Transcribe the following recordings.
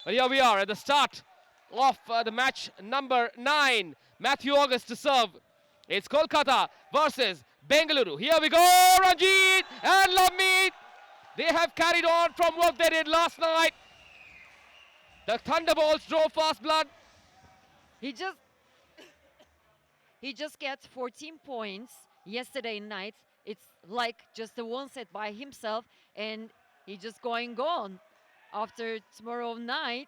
Well, here we are at the start of the match number 9. Matthew August to serve. It's Kolkata versus Bengaluru. Here we go, Ranjit and Lavmeet. They have carried on from what they did last night. The Thunderbolts drove fast blood. He just gets 14 points yesterday night. It's like just a one set by himself, and he just going on after tomorrow night.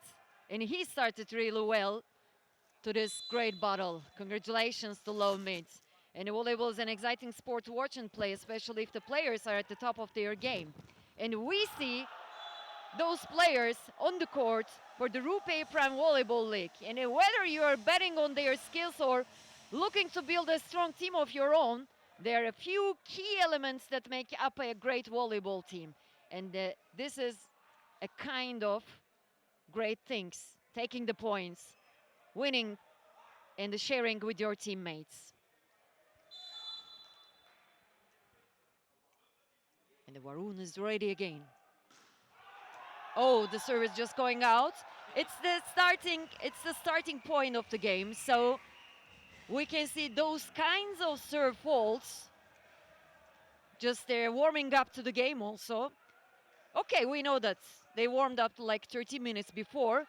And he started really well to this great battle. Congratulations to Lavmeet. And volleyball is an exciting sport to watch and play, especially if the players are at the top of their game. And we see those players on the court for the RuPay Prime Volleyball League. And whether you are betting on their skills or looking to build a strong team of your own, there are a few key elements that make up a great volleyball team. And this is a kind of great things, taking the points, winning, and sharing with your teammates. And the Varun is ready again. Oh, the serve is just going out. It's the starting point of the game, so we can see those kinds of serve faults. Just they're warming up to the game also. Okay, we know that they warmed up like 30 minutes before,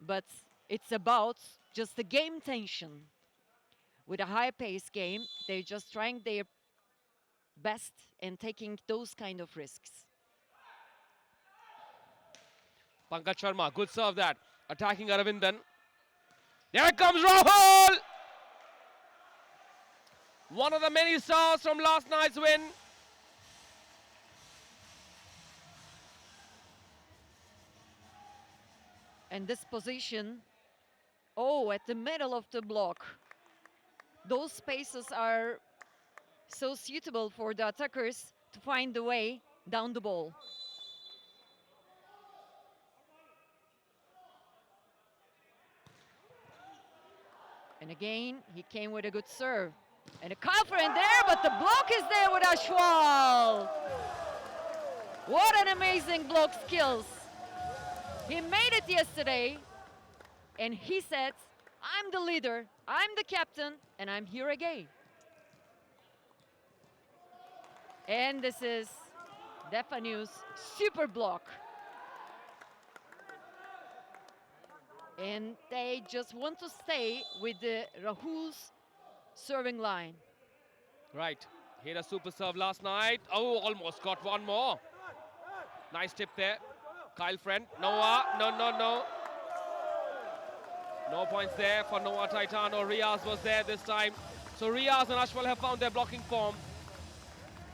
but it's about just the game tension. With a high-paced game, they're just trying their best and taking those kind of risks. Pankaj Sharma, good serve that. Attacking Aravindan. There comes Rahul! One of the many stars from last night's win. And this position, at the middle of the block. Those spaces are so suitable for the attackers to find the way down the ball. And again, he came with a good serve. And a confident there, but the block is there with Ashwal. What an amazing block skills. He made it yesterday, and he said, I'm the leader, I'm the captain, and I'm here again. And this is Defanu's super block. And they just want to stay with the Rahul's serving line. Right, hit a super serve last night. Oh, almost got one more. Nice tip there. Kyle Friend, Noah, no. No points there for Noah Titano. Riaz was there this time. So Riaz and Ashwal have found their blocking form.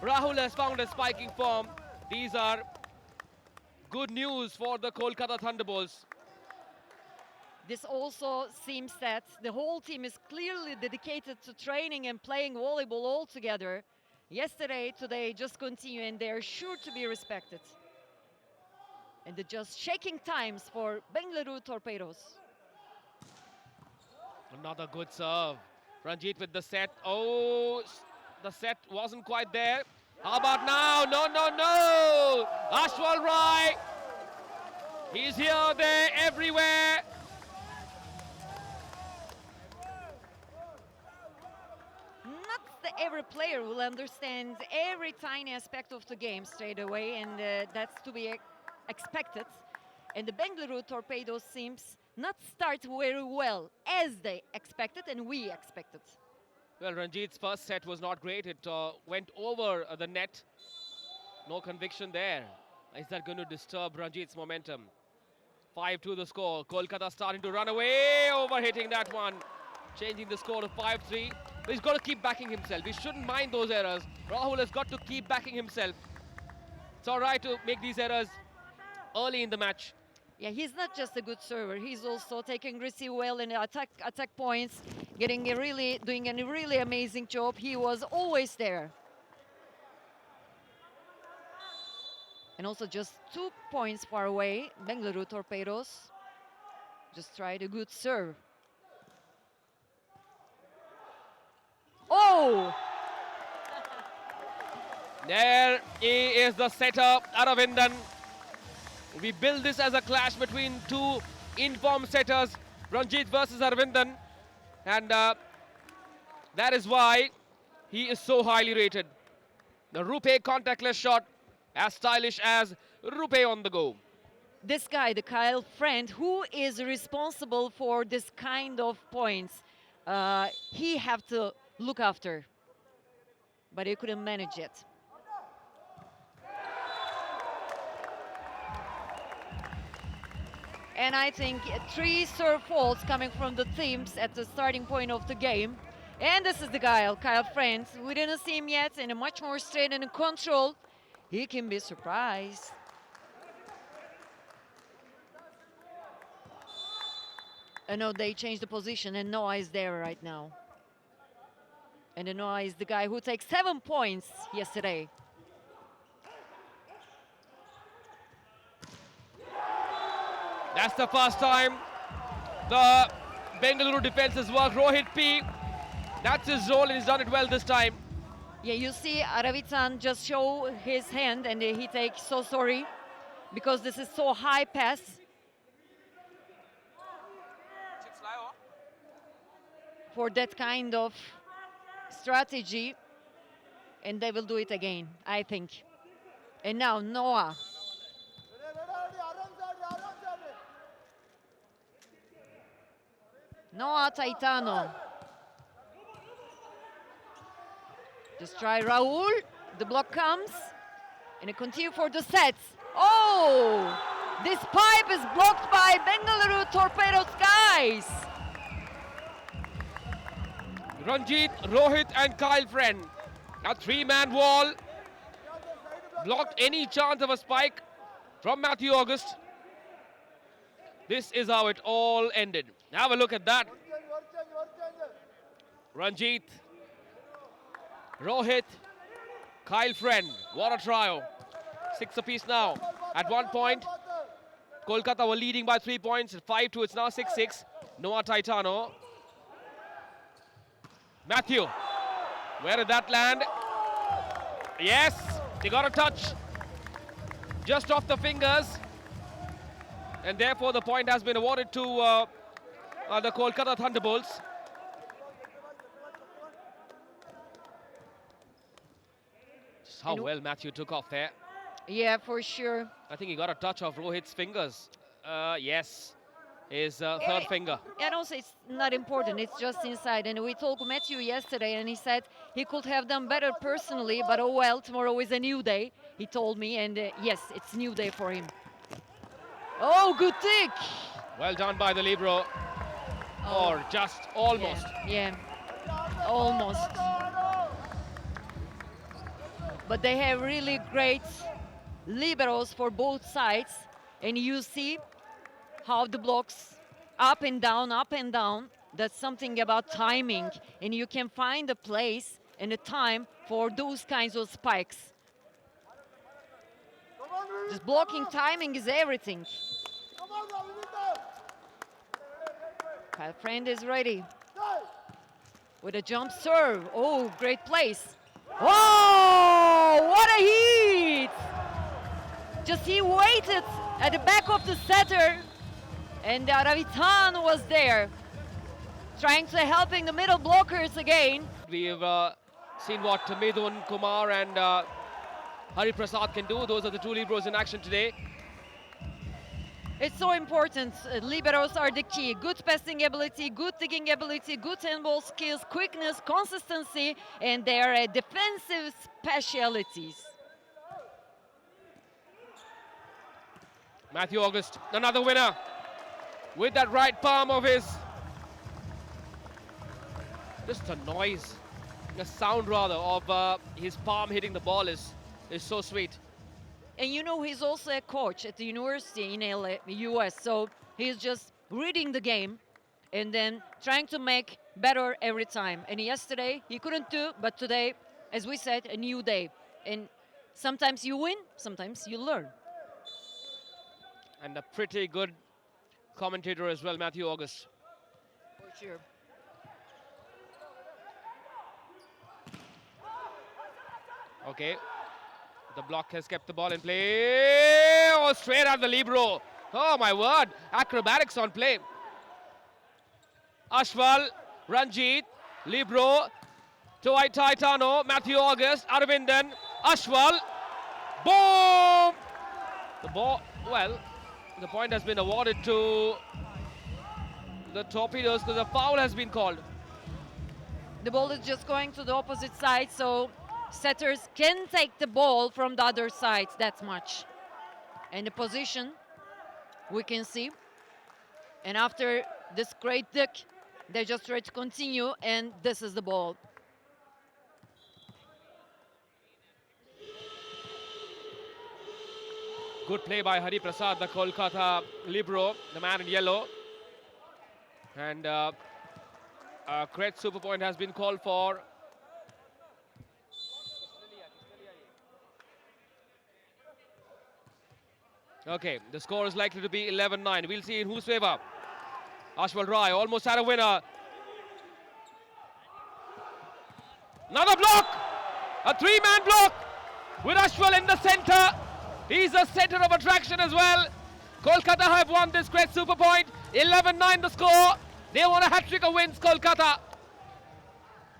Rahul has found a spiking form. These are good news for the Kolkata Thunderbolts. This also seems that the whole team is clearly dedicated to training and playing volleyball all together. Yesterday, today, just continue, and they're sure to be respected. And the just shaking times for Bengaluru Torpedoes. Another good serve. Ranjit with the set. Oh, the set wasn't quite there. How about now? No. Ashwal Rai. He's here, there, everywhere. Every player will understand every tiny aspect of the game straight away, and that's to be expected. And the Bengaluru Torpedoes seems not start very well as they expected and we expected. Well, Ranjit's first set was not great. It went over the net. No conviction there. Is that going to disturb Ranjit's momentum? 5-2 the score. Kolkata starting to run away, overhitting that one. Changing the score to 5-3. But he's got to keep backing himself. He shouldn't mind those errors. Rahul has got to keep backing himself. It's all right to make these errors early in the match. Yeah, he's not just a good server. He's also taking receive well in attack points, doing a really amazing job. He was always there. And also just 2 points far away, Bengaluru Torpedoes just tried a good serve. Oh! There is the setter, Aravindan. We build this as a clash between two in-form setters, Ranjit versus Arvindan. And that is why he is so highly rated. The RuPay contactless shot, as stylish as RuPay on the go. This guy, the Kyle Friend, who is responsible for this kind of points, he have to look after, but he couldn't manage it. And I think 3 serve faults coming from the teams at the starting point of the game. And this is the guy, Kyle Friend. We didn't see him yet, and a much more straight and in control. He can be surprised. I know they changed the position, and Noah is there right now. And Noah is the guy who takes 7 points yesterday. That's the first time the Bengaluru defense has worked. Rohit P, that's his role, and he's done it well this time. Yeah, you see Aravitan just show his hand, and he takes so sorry because this is so high pass. For that kind of strategy, and they will do it again, I think. And now Noah. Noah Taitano. Just try Raul. The block comes. And it continue for the sets. Oh! This pipe is blocked by Bengaluru Torpedoes, guys. Ranjit, Rohit and Kyle Friend. A 3-man wall. Blocked any chance of a spike from Matthew August. This is how it all ended. Have a look at that. Ranjit, Rohit, Kyle Friend. What a trio. 6 apiece now. At one point, Kolkata were leading by 3 points. 5-2, it's now 6-6. Noah Taitano. Matthew, where did that land? Yes, he got a touch. Just off the fingers. And therefore the point has been awarded to the Kolkata Thunderbolts. Just how well Matthew took off there. Yeah, for sure. I think he got a touch of Rohit's fingers. Yes, his third finger. And also it's not important, it's just inside. And we talked to Matthew yesterday and he said he could have done better personally, but oh well, tomorrow is a new day, he told me. And yes, it's a new day for him. Oh, good kick. Well done by the libero. Or just almost. Yeah, almost. But they have really great liberos for both sides. And you see how the blocks up and down, up and down. That's something about timing. And you can find a place and a time for those kinds of spikes. Just blocking timing is everything. Kyle Friend is ready. With a jump serve. Oh, great place. Oh, what a heat! Just he waited at the back of the setter. And Ravitan was there. Trying to helping the middle blockers again. We've seen what Midun, Kumar and Hari Prasad can do. Those are the 2 liberos in action today. It's so important. Liberos are the key. Good passing ability, good digging ability, good handball skills, quickness, consistency, and their defensive specialities. Matthew August, another winner. With that right palm of his. Just a noise, a sound rather, of his palm hitting the ball is so sweet. And you know, he's also a coach at the university in LA, US, so he's just reading the game and then trying to make better every time. And yesterday he couldn't do, but today, as we said, a new day. And sometimes you win, sometimes you learn. And a pretty good commentator as well, Matthew August. For sure. Okay. The block has kept the ball in play. Oh, straight at the libero. Oh my word, acrobatics on play. Ashwal, Ranjit, Libro, Toai Taitano, Matthew August, Arvindan, Ashwal. Boom! The ball, well, the point has been awarded to the Torpedoes because a foul has been called. The ball is just going to the opposite side, so setters can take the ball from the other side, that's much. And the position, we can see. And after this great dick, they just try to continue, and this is the ball. Good play by Hari Prasad, the Kolkata libero, the man in yellow. And a great super point has been called for. Okay, the score is likely to be 11-9. We'll see in whose favor. Ashwal Rai almost had a winner. Another block! A three-man block with Ashwal in the center. He's the center of attraction as well. Kolkata have won this great super point. 11-9 the score. They want a hat-trick of wins, Kolkata.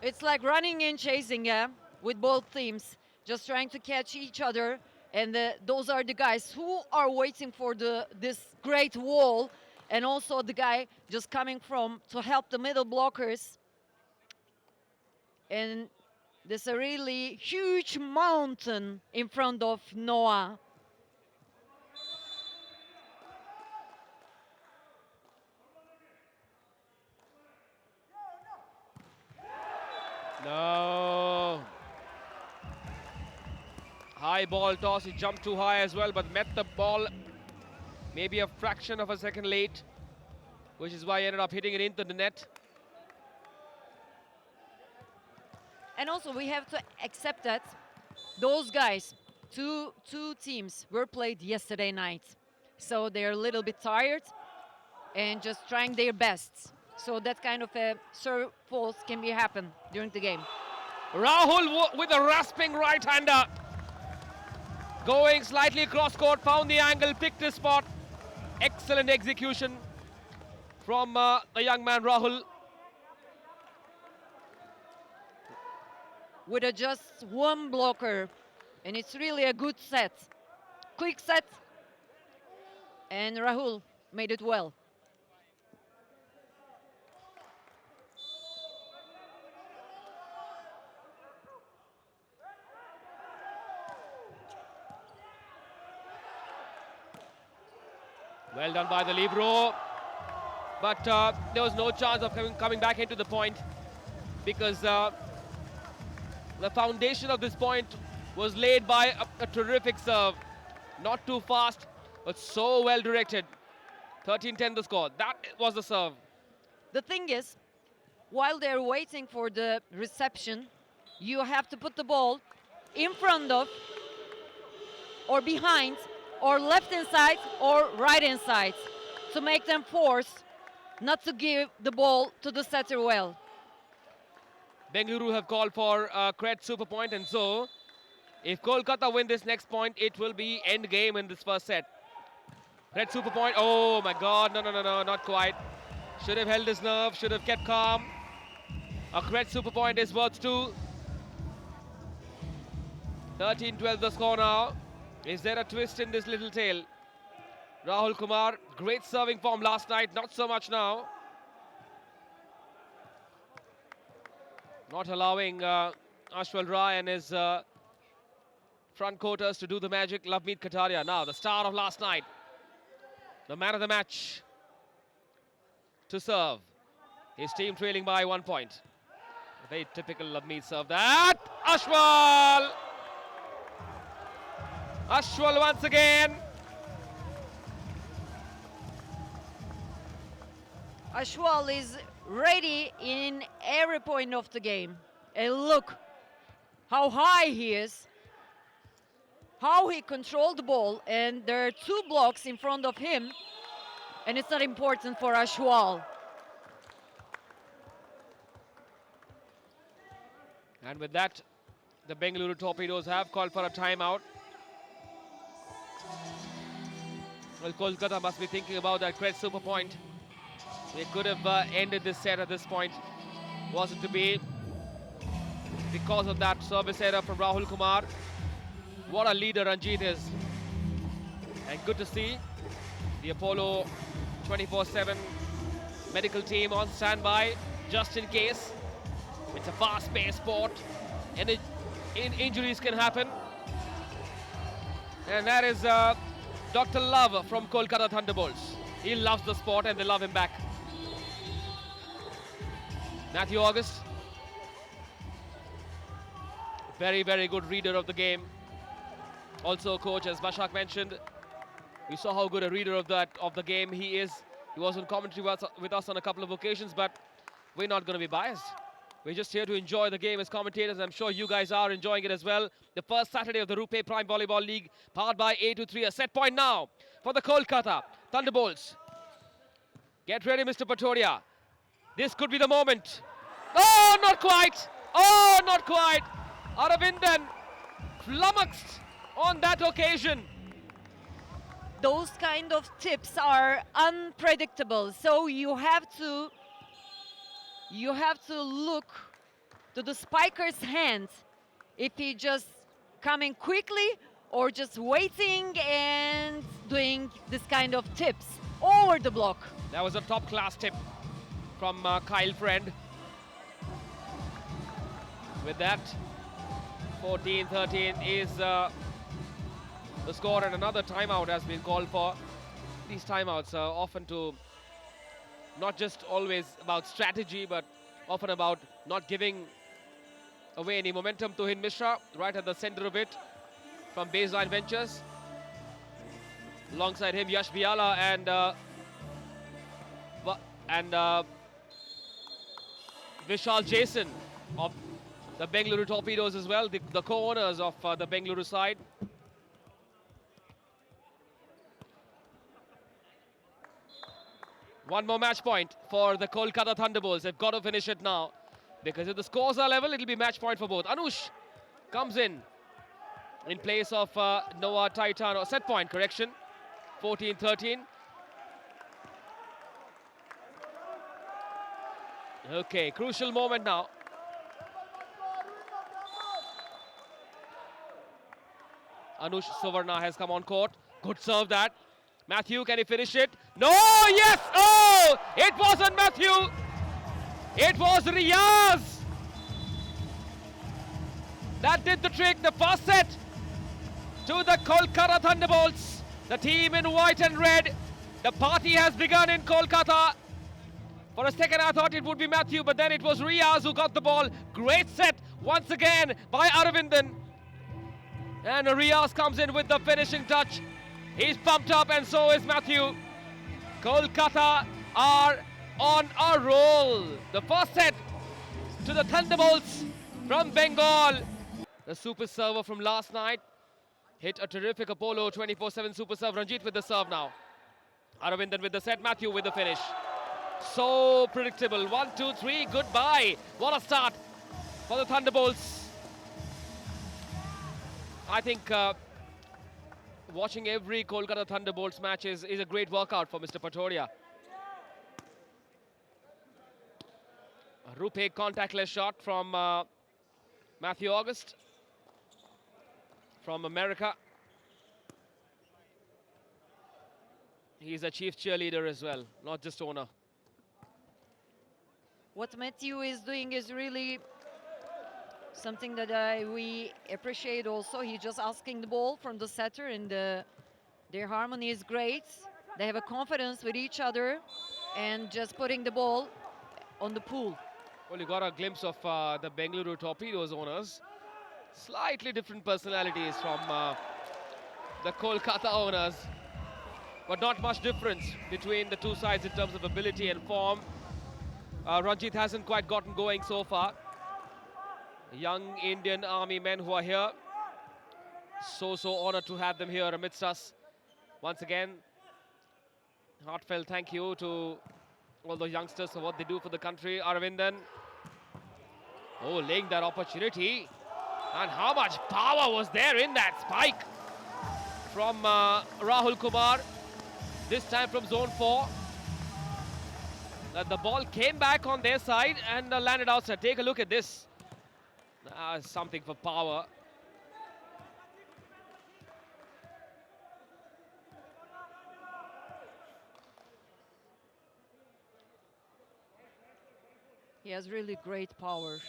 It's like running and chasing, yeah, with both teams, just trying to catch each other. And those are the guys who are waiting for this great wall, and also the guy just coming from to help the middle blockers. And there's a really huge mountain in front of Noah. No. High ball toss, he jumped too high as well, but met the ball maybe a fraction of a second late, which is why he ended up hitting it into the net. And also we have to accept that those guys, two teams were played yesterday night. So they're a little bit tired and just trying their best. So that kind of a serve faults can be happen during the game. Rahul with a rasping right-hander. Going slightly across court, found the angle, picked his spot. Excellent execution from the young man Rahul. With just one blocker, and it's really a good set. Quick set, and Rahul made it well. Well done by the libero, but there was no chance of coming back into the point because the foundation of this point was laid by a terrific serve. Not too fast, but so well directed. 13-10 the score. That was the serve. The thing is, while they're waiting for the reception, you have to put the ball in front of or behind or left inside or right inside to make them force not to give the ball to the setter well. Bengaluru have called for a Kret super point, and so if Kolkata win this next point, it will be end game in this first set. Kret super point. Oh my God, no, not quite. Should have held his nerve, should have kept calm. A Kret super point is worth 2. 13-12 the score now. Is there a twist in this little tale? Rahul Kumar, great serving form last night, not so much now. Not allowing Ashwal Rai and his front quarters to do the magic. Lovemeet Kataria now, the star of last night. The man of the match to serve. His team trailing by 1 point. A very typical Lovemeet serve. That Ashwal! Ashwal once again. Ashwal is ready in every point of the game. And look how high he is, how he controlled the ball, and there are 2 blocks in front of him, and it's not important for Ashwal. And with that, the Bengaluru Torpedoes have called for a timeout. Well, Kolkata must be thinking about that great super point. They could have ended this set at this point. Wasn't to be because of that service error from Rahul Kumar. What a leader Ranjit is. And good to see the Apollo 24/7 medical team on standby just in case. It's a fast-paced sport and injuries can happen. And that is Dr. Love from Kolkata Thunderbolts. He loves the sport and they love him back. Matthew August. Very, very good reader of the game. Also, coach, as Bashak mentioned, we saw how good a reader of the game he is. He was on commentary with us on a couple of occasions, but we're not going to be biased. We're just here to enjoy the game as commentators. I'm sure you guys are enjoying it as well. The first Saturday of the RuPay Prime Volleyball League, powered by A23. A set point now for the Kolkata Thunderbolts. Get ready, Mr. Patoria. This could be the moment. Oh, not quite. Oh, not quite. Aravindan flummoxed on that occasion. Those kind of tips are unpredictable, so you have to look to the spiker's hand if he just coming quickly or just waiting and doing this kind of tips over the block. That was a top class tip from Kyle Friend. With that, 14-13 is the score, and another timeout has been called for. These timeouts are often to not just always about strategy, but often about not giving away any momentum to Hind Mishra, right at the center of it from Baseline Ventures. Alongside him, Yash Biala and Vishal Jason of the Bengaluru Torpedoes as well, the co-owners of the Bengaluru side. One more match point for the Kolkata Thunderbolts. They've got to finish it now, because if the scores are level, it'll be match point for both. Anush comes in place of Noah Taitano. Set point, correction. 14-13. Okay, crucial moment now. Anush Suvarna has come on court. Good serve that. Matthew, can he finish it? No, yes! Oh! It wasn't Matthew! It was Riaz! That did the trick. The first set to the Kolkata Thunderbolts. The team in white and red. The party has begun in Kolkata. For a second, I thought it would be Matthew, but then it was Riaz who got the ball. Great set once again by Aravindan. And Riaz comes in with the finishing touch. He's pumped up, and so is Matthew. Kolkata are on a roll. The first set to the Thunderbolts from Bengal. The super server from last night hit a terrific Apollo 24/7 super serve. Ranjit with the serve now. Aravindan with the set, Matthew with the finish. So predictable. 1, 2, 3, goodbye. What a start for the Thunderbolts. I think watching every Kolkata Thunderbolts match is a great workout for Mr. Patoria. A RuPay contactless shot from Matthew August from America. He's a chief cheerleader as well, not just owner. What Matthew is doing is really something that we appreciate also. He's just asking the ball from the setter, and their harmony is great. They have a confidence with each other and just putting the ball on the pool. Well, you got a glimpse of the Bengaluru Torpedoes owners. Slightly different personalities from the Kolkata owners, but not much difference between the two sides in terms of ability and form. Ranjit hasn't quite gotten going so far. Young Indian Army men who are here. So honored to have them here amidst us. Once again, heartfelt thank you to all the youngsters for what they do for the country. Aravindan, oh, laying that opportunity. And how much power was there in that spike from Rahul Kumar. this time from zone 4. The ball came back on their side and landed outside. Take a look at this. Something for power. He has really great power.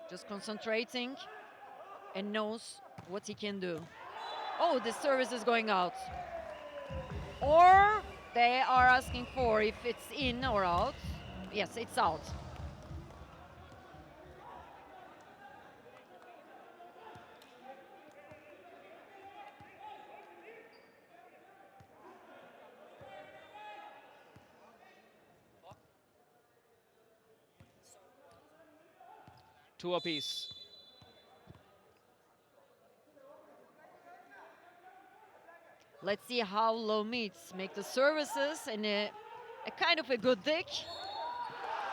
Just concentrating and knows what he can do. Oh, the service is going out. Or they are asking for if it's in or out. Yes, it's out. Two apiece. Let's see how low meets make the services and a kind of a good dick.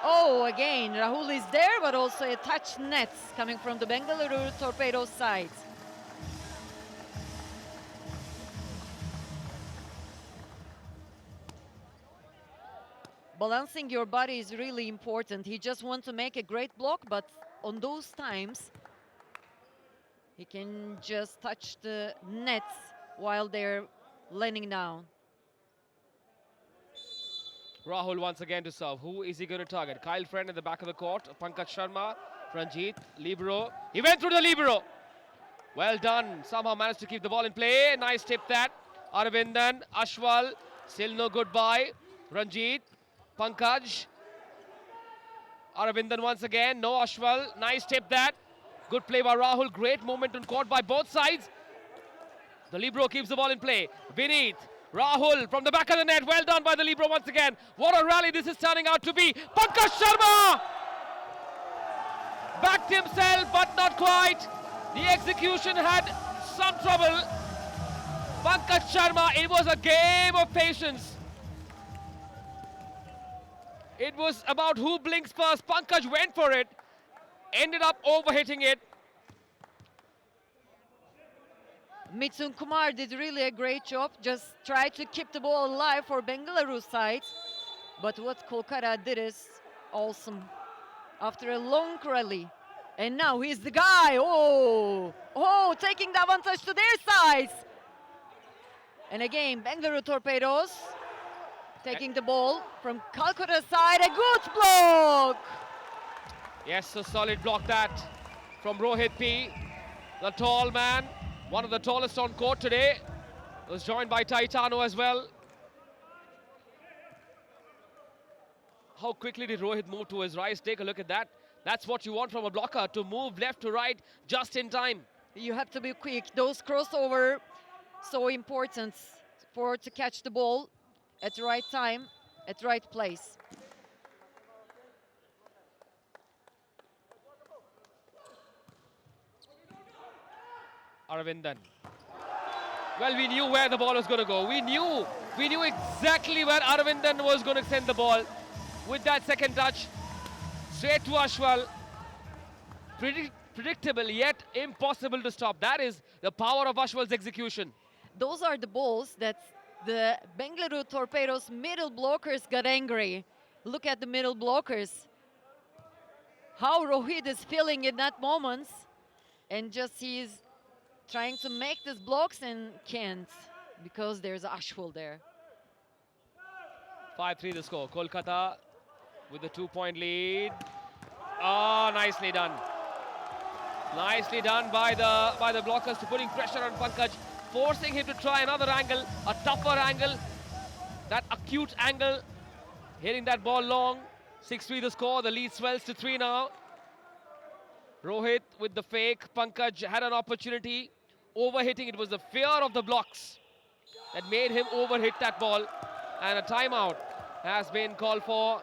Oh, again, Rahul is there, but also a touch nets coming from the Bengaluru Torpedoes side. Balancing your body is really important. He just wants to make a great block, but on those times, he can just touch the nets while they're laying down. Rahul once again to serve. Who is he going to target? Kyle Friend in the back of the court. Pankaj Sharma, Ranjit, libero. He went through the libero. Well done. Somehow managed to keep the ball in play. Nice tip that. Aravindan, Ashwal, still no goodbye. Ranjit, Pankaj. Aravindan once again. No Ashwal. Nice tip that. Good play by Rahul. Great momentum caught by both sides. The libero keeps the ball in play. Beneath. Rahul from the back of the net. Well done by the libero once again. What a rally this is turning out to be. Pankaj Sharma backed himself, but not quite. The execution had some trouble. Pankaj Sharma, it was a game of patience. It was about who blinks first. Pankaj went for it. Ended up overhitting it. Mithun Kumar did really a great job. Just tried to keep the ball alive for Bengaluru side. But what Kolkata did is awesome. After a long rally. And now he's the guy. Oh, taking the advantage to their sides. And again, Bengaluru Torpedoes taking the ball from Calcutta side. A good block. Yes, a solid block that from Rohit P. The tall man. One of the tallest on court today. Was joined by Taitano as well. How quickly did Rohit move to his right? Take a look at that. That's what you want from a blocker, to move left to right just in time. You have to be quick. Those crossover, so important to catch the ball at the right time, at the right place. Aravindan. Well, we knew where the ball was going to go. We knew exactly where Aravindan was going to send the ball. With that second touch, straight to Ashwal. Predictable, yet impossible to stop. That is the power of Ashwal's execution. Those are the balls that the Bengaluru Torpedoes middle blockers got angry. Look at the middle blockers. How Rohit is feeling in that moment. And just he's trying to make these blocks and can't because there's Ashwal there. 5-3 the score. Kolkata with the 2-point lead. Oh, nicely done. Nicely done by the blockers to putting pressure on Pankaj, forcing him to try another angle, a tougher angle, that acute angle, hitting that ball long. 6-3 the score. The lead swells to 3 now. Rohit with the fake. Pankaj had an opportunity. Overhitting, it was the fear of the blocks that made him overhit that ball. And a timeout has been called for.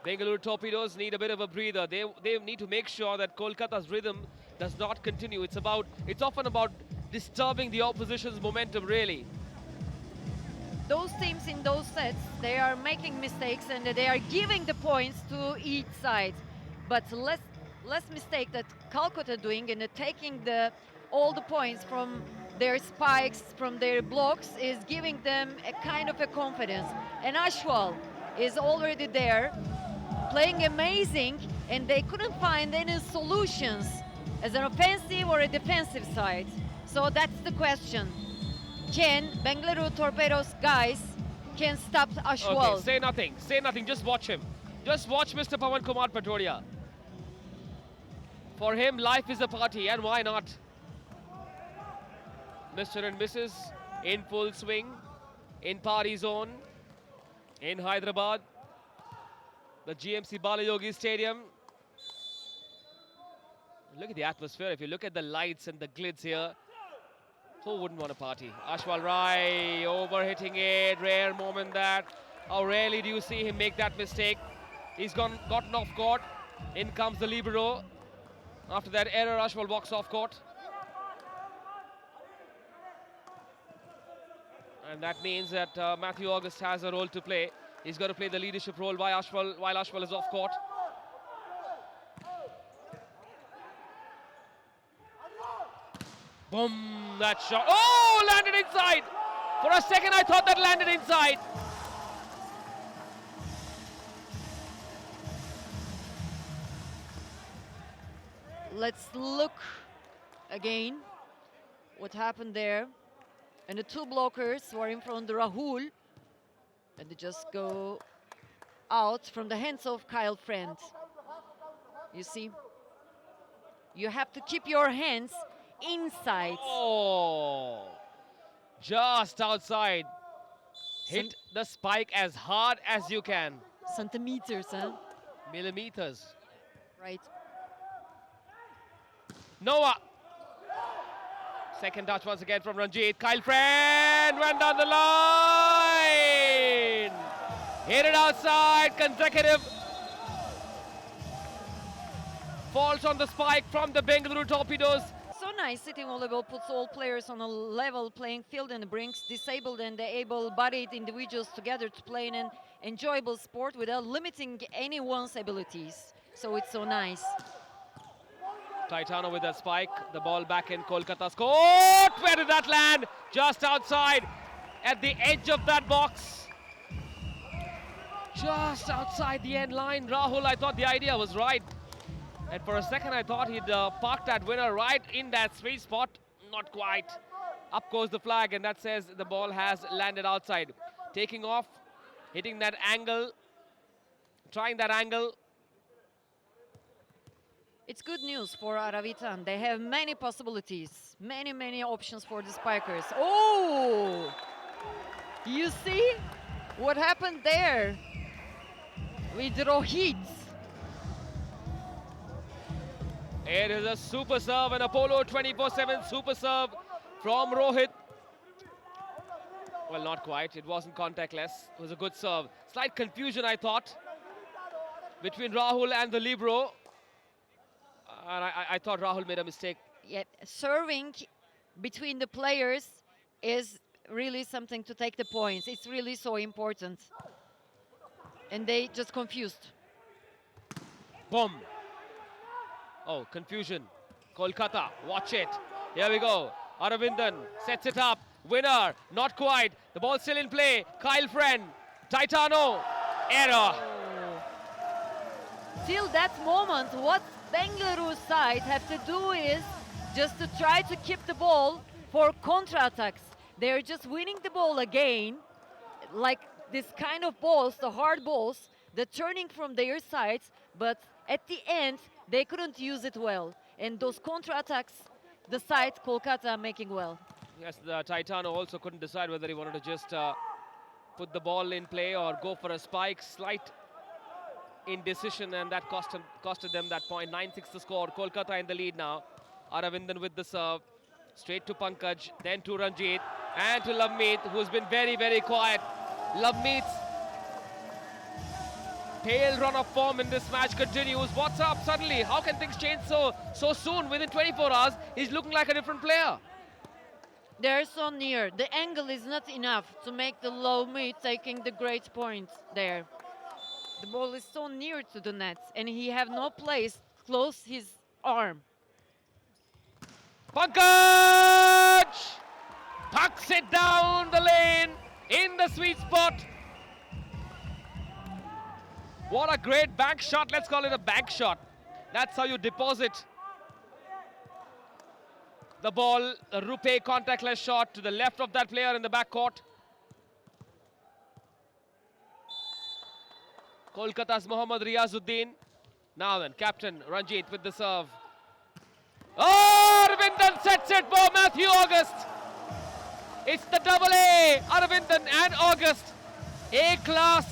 Bengaluru Torpedoes need a bit of a breather. They need to make sure that Kolkata's rhythm does not continue. It's often about disturbing the opposition's momentum, really. Those teams in those sets, they are making mistakes and they are giving the points to each side. But less mistake that Calcutta doing and taking all the points from their spikes, from their blocks, is giving them a kind of a confidence. And Ashwal is already there, playing amazing, and they couldn't find any solutions as an offensive or a defensive side. So that's the question. Can Bengaluru Torpedoes guys can stop Ashwal? Okay, say nothing, just watch him. Just watch Mr. Pawan Kumar Patodia. For him, life is a party, and why not? Mr. and Mrs. in full swing, in party zone, in Hyderabad, the GMC Balayogi Stadium. Look at the atmosphere. If you look at the lights and the glitz here, who wouldn't want a party? Ashwal Rai overhitting it. Rare moment that. How rarely do you see him make that mistake? He's gotten off court. In comes the libero. After that error, Ashwal walks off court. And that means that Matthew August has a role to play. He's got to play the leadership role while Ashwal is off court. Boom, that shot. Oh, landed inside. For a second, I thought that landed inside. Let's look again what happened there. And the two blockers were in front of Rahul. And they just go out from the hands of Kyle Friend. You see? You have to keep your hands inside. Oh, just outside. Hit the spike as hard as you can. Centimeters, huh? Millimeters. Right. Noah. Second touch once again from Ranjit. Kyle Friend went down the line. Hit it outside. Consecutive falls on the spike from the Bengaluru Torpedoes. So nice. Sitting volleyball puts all players on a level playing field and brings disabled and able-bodied individuals together to play in an enjoyable sport without limiting anyone's abilities. So it's so nice. Taitano with that spike. The ball back in Kolkata's court. Where did that land? Just outside, at the edge of that box. Just outside the end line. Rahul, I thought the idea was right. And for a second, I thought he'd park that winner right in that sweet spot. Not quite. Up goes the flag, and that says the ball has landed outside. Taking off, hitting that angle, trying that angle. It's good news for Aravitan. They have many possibilities, many options for the spikers. Oh! You see what happened there with Rohit? It is a super serve, an Apollo 24/7 super serve from Rohit. Well, not quite. It wasn't contactless. It was a good serve. Slight confusion, I thought, between Rahul and the libero. And I thought Rahul made a mistake. Yeah, serving between the players is really something to take the points. It's really so important. And they just confused. Boom. Oh, confusion. Kolkata, watch it. Here we go. Aravindan sets it up. Winner, not quite. The ball still in play. Kyle Friend. Taitano. Error. Till that moment, what Bengaluru side have to do is just to try to keep the ball for counter-attacks. They're just winning the ball again, like this kind of balls, the hard balls, the turning from their sides, but at the end, they couldn't use it well. And those counter-attacks, the side Kolkata making well. Yes, the Taitano also couldn't decide whether he wanted to just put the ball in play or go for a spike. Slight indecision, and that costed them that point. 9-6 the score. Kolkata in the lead now. Aravindan with the serve. Straight to Pankaj, then to Ranjit, and to Lavmeet, who's been very quiet. Lavmeet's pale run of form in this match continues. What's up suddenly? How can things change so soon? Within 24 hours, he's looking like a different player. They're so near. The angle is not enough to make the Lavmeet taking the great points there. The ball is so near to the net, and he have no place close his arm. Pankaj! Hucks it down the lane in the sweet spot. What a great bank shot. Let's call it a bank shot. That's how you deposit the ball. A RuPay contactless shot to the left of that player in the backcourt. Kolkata's Mohammad Riazuddin. Now then, captain Ranjit with the serve. Oh, Arvindan sets it for Matthew August. It's the double A, Arvindan and August. A-class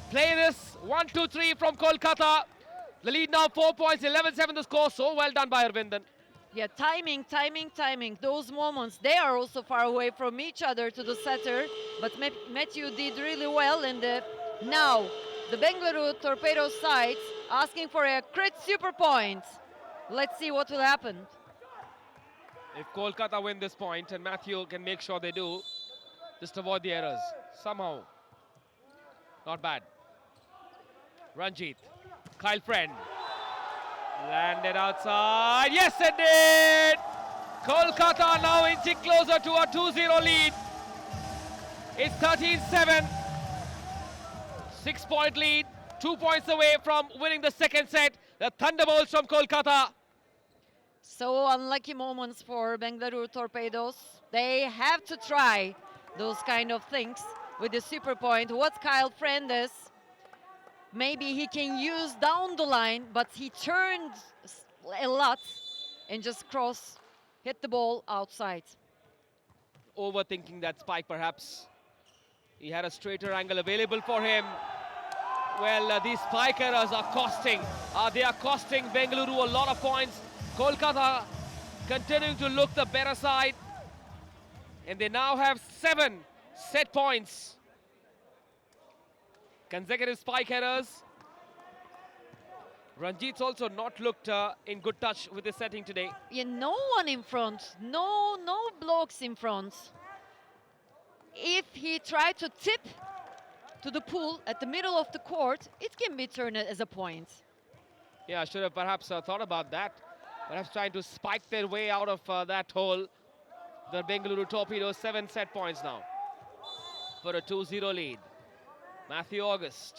play this. 1-2-3 from Kolkata. The lead now 4 points, 11-7 the score. So well done by Arvindan. Yeah, timing. Those moments, they are also far away from each other to the setter. But Matthew did really well. And now the Bengaluru Torpedoes side asking for a crit super point. Let's see what will happen. If Kolkata win this point and Matthew can make sure they do, just avoid the errors somehow. Not bad. Ranjit, Kyle Friend. Landed outside. Yes, it did! Kolkata now inching closer to a 2-0 lead. It's 13-7. 6-point lead. 2 points away from winning the second set. The Thunderbolts from Kolkata. So unlucky moments for Bengaluru Torpedoes. They have to try those kind of things with the super point. What Kyle Friend is, maybe he can use down the line, but he turned a lot and just hit the ball outside. Overthinking that spike perhaps. He had a straighter angle available for him. Well, these spike errors are costing. They are costing Bengaluru a lot of points. Kolkata continuing to look the better side. And they now have 7 set points. Consecutive spike errors. Ranjit's also not looked in good touch with his setting today. Yeah, no one in front. No blocks in front. If he tried to tip to the pool at the middle of the court, it can be turned as a point. Yeah, I should have perhaps thought about that. Perhaps trying to spike their way out of that hole. The Bengaluru Torpedoes 7 set points now for a 2-0 lead. Matthew August,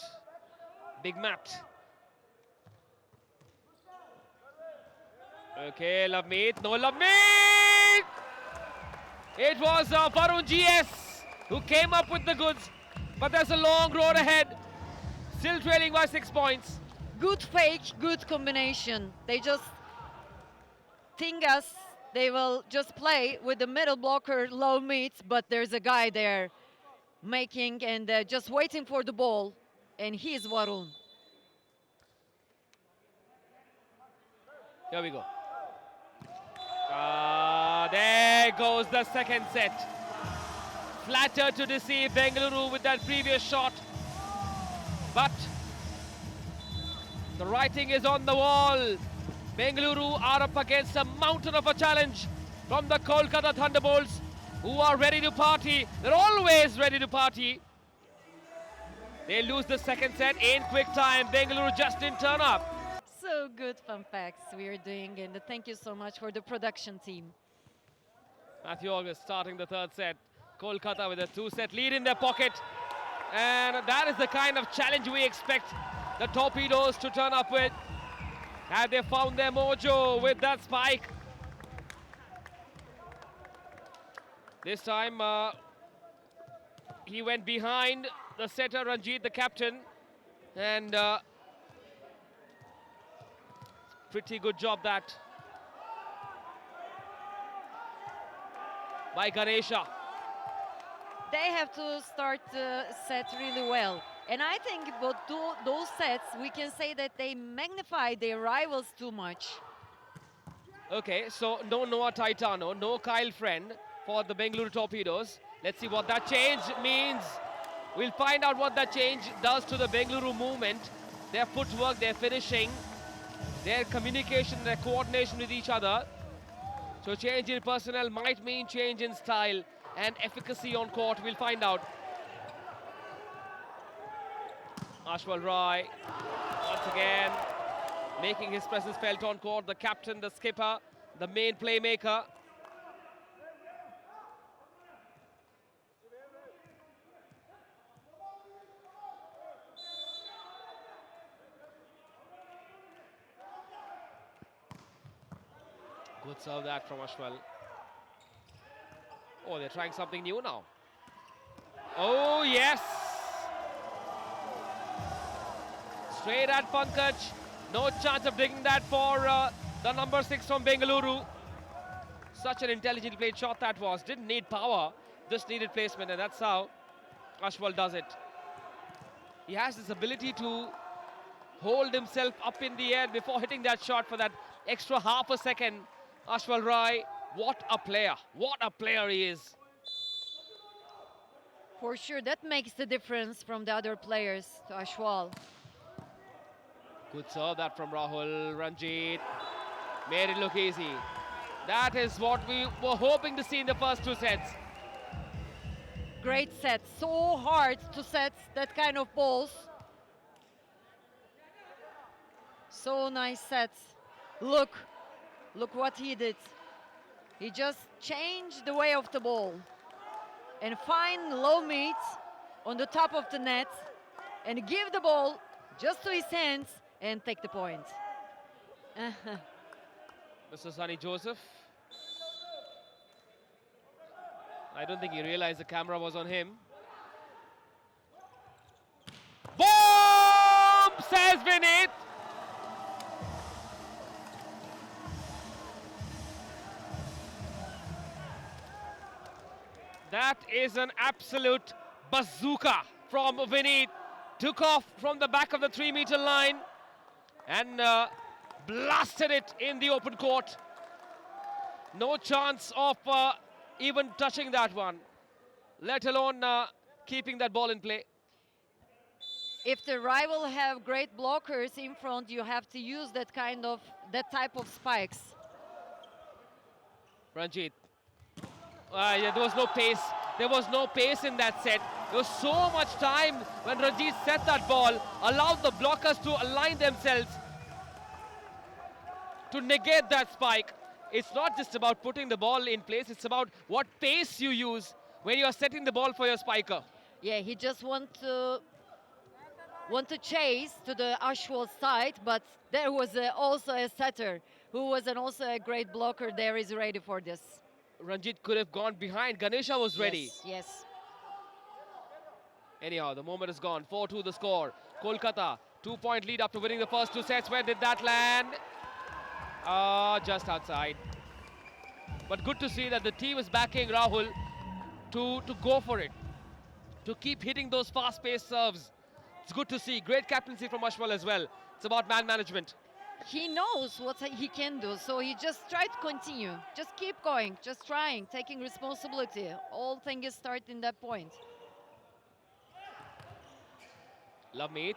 Big Matt. Okay, Lovemeet, no Lovemeet! It was Varun GS who came up with the goods, but there's a long road ahead. Still trailing by 6 points. Good fake, good combination. They just think they will just play with the middle blocker Lovemeet, but there's a guy there making and just waiting for the ball, and he's Varun. Here we go. There goes the second set. Flattered to deceive Bengaluru with that previous shot. But the writing is on the wall. Bengaluru are up against a mountain of a challenge from the Kolkata Thunderbolts, who are ready to party. They're always ready to party. They lose the second set in quick time. Bengaluru just didn't turn up. So good fun facts we are doing, and thank you so much for the production team. Matthew August starting the third set. Kolkata with a 2-set lead in their pocket. And that is the kind of challenge we expect the Torpedoes to turn up with. Have they found their mojo with that spike? This time he went behind the setter Ranjit, the captain, and pretty good job that by Ganesha. They have to start the set really well. And I think about those sets, we can say that they magnify their rivals too much. Okay, so no Noah Taitano, no Kyle Friend for the Bengaluru Torpedoes. Let's see what that change means. We'll find out what that change does to the Bengaluru movement, their footwork, their finishing, their communication, their coordination with each other. So change in personnel might mean change in style and efficacy on court. We'll find out. Ashwal Roy, once again, making his presence felt on court. The captain, the skipper, the main playmaker. Good serve that from Ashwal. Oh, they're trying something new now. Oh, yes! Straight at Pankaj. No chance of digging that for the number 6 from Bengaluru. Such an intelligently played shot that was. Didn't need power, just needed placement, and that's how Ashwal does it. He has this ability to hold himself up in the air before hitting that shot for that extra half a second. Ashwal Rai, what a player. What a player he is. For sure, that makes the difference from the other players to Ashwal. Good serve that from Rahul. Ranjit made it look easy. That is what we were hoping to see in the first 2 sets. Great set. So hard to set that kind of balls. So nice sets. Look what he did. He just changed the way of the ball and find low meet on the top of the net and give the ball just to his hands and take the point. Mr. Sunny Joseph. I don't think he realized the camera was on him. Boom! Says Vinit. That is an absolute bazooka from Vinit. Took off from the back of the 3-meter line and blasted it in the open court. No chance of even touching that one, let alone keeping that ball in play. If the rival have great blockers in front, you have to use that type of spikes. Ranjit. Yeah, there was no pace. There was no pace in that set. There was so much time when Ranjit set that ball, allowed the blockers to align themselves to negate that spike. It's not just about putting the ball in place, it's about what pace you use when you are setting the ball for your spiker. Yeah, he just want to chase to the Ashwal side, but there was also a setter who was also a great blocker there, is ready for this. Ranjit could have gone behind. Ganesha was ready. Yes. Anyhow, the moment is gone. 4-2 the score. Kolkata, 2-point lead after winning the first 2 sets. Where did that land? Just outside. But good to see that the team is backing Rahul to go for it, to keep hitting those fast-paced serves. It's good to see. Great captaincy from Ashwal as well. It's about man management. He knows what he can do, so he just tried to continue. Just keep going, just trying, taking responsibility. All things start in that point. Lavmeet.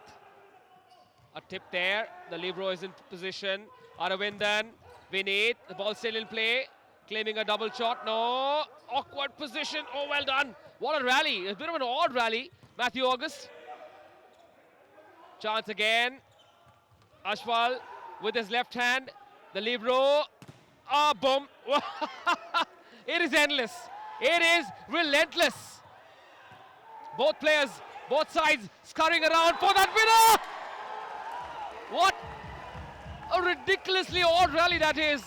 A tip there. The libero is in position. Aravindan. Vinit. The ball still in play. Claiming a double shot. No. Awkward position. Oh, well done. What a rally. A bit of an odd rally. Matthew August. Chance again. Ashwal with his left hand. The libero. Boom. It is endless. It is relentless. Both players, both sides scurrying around for that winner. What a ridiculously odd rally that is.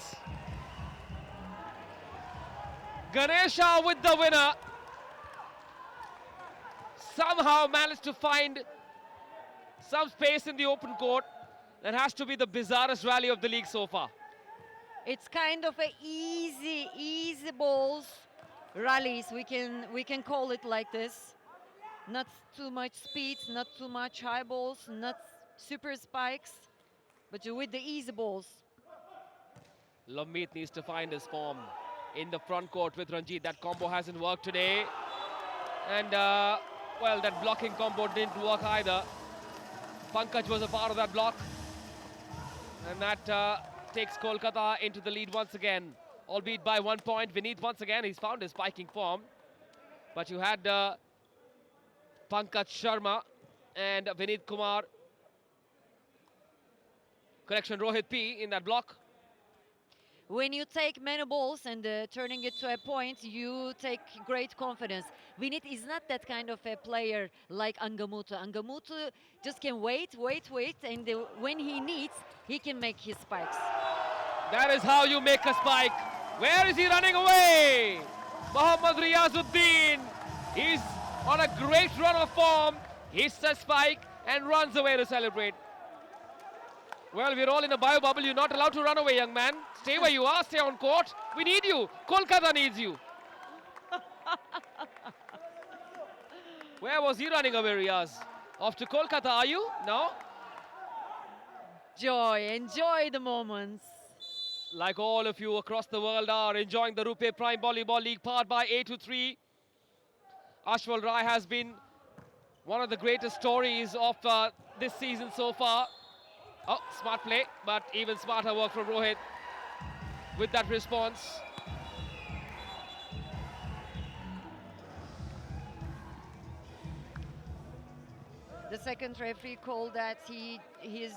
Ganesha with the winner. Somehow managed to find some space in the open court. That has to be the bizarrest rally of the league so far. It's kind of a easy balls rallies. We can call it like this. Not too much speed, not too much high balls, not super spikes, but with the easy balls. Lavmeet needs to find his form in the front court with Ranjit. That combo hasn't worked today. And, well, that blocking combo didn't work either. Pankaj was a part of that block. And that takes Kolkata into the lead once again, albeit by 1 point. Vinit once again, he's found his spiking form. But you had Pankaj Sharma and Vinit Kumar. Correction, Rohit P in that block. When you take many balls and turning it to a point, you take great confidence. Vinit is not that kind of a player like Angamutu. Angamutu just can wait, and when he needs, he can make his spikes. That is how you make a spike. Where is he running away? Mohammad Riazuddin. He's on a great run of form. Hits a spike and runs away to celebrate. Well, we're all in a bio bubble. You're not allowed to run away, young man. Stay where you are. Stay on court. We need you. Kolkata needs you. Where was he running away, Riaz? Off to Kolkata, are you? No? Enjoy the moments. Like all of you across the world are enjoying the RuPay Prime Volleyball League powered by A23. Ashwal Rai has been one of the greatest stories of this season so far. Oh, smart play, but even smarter work from Rohit with that response. The second referee called that his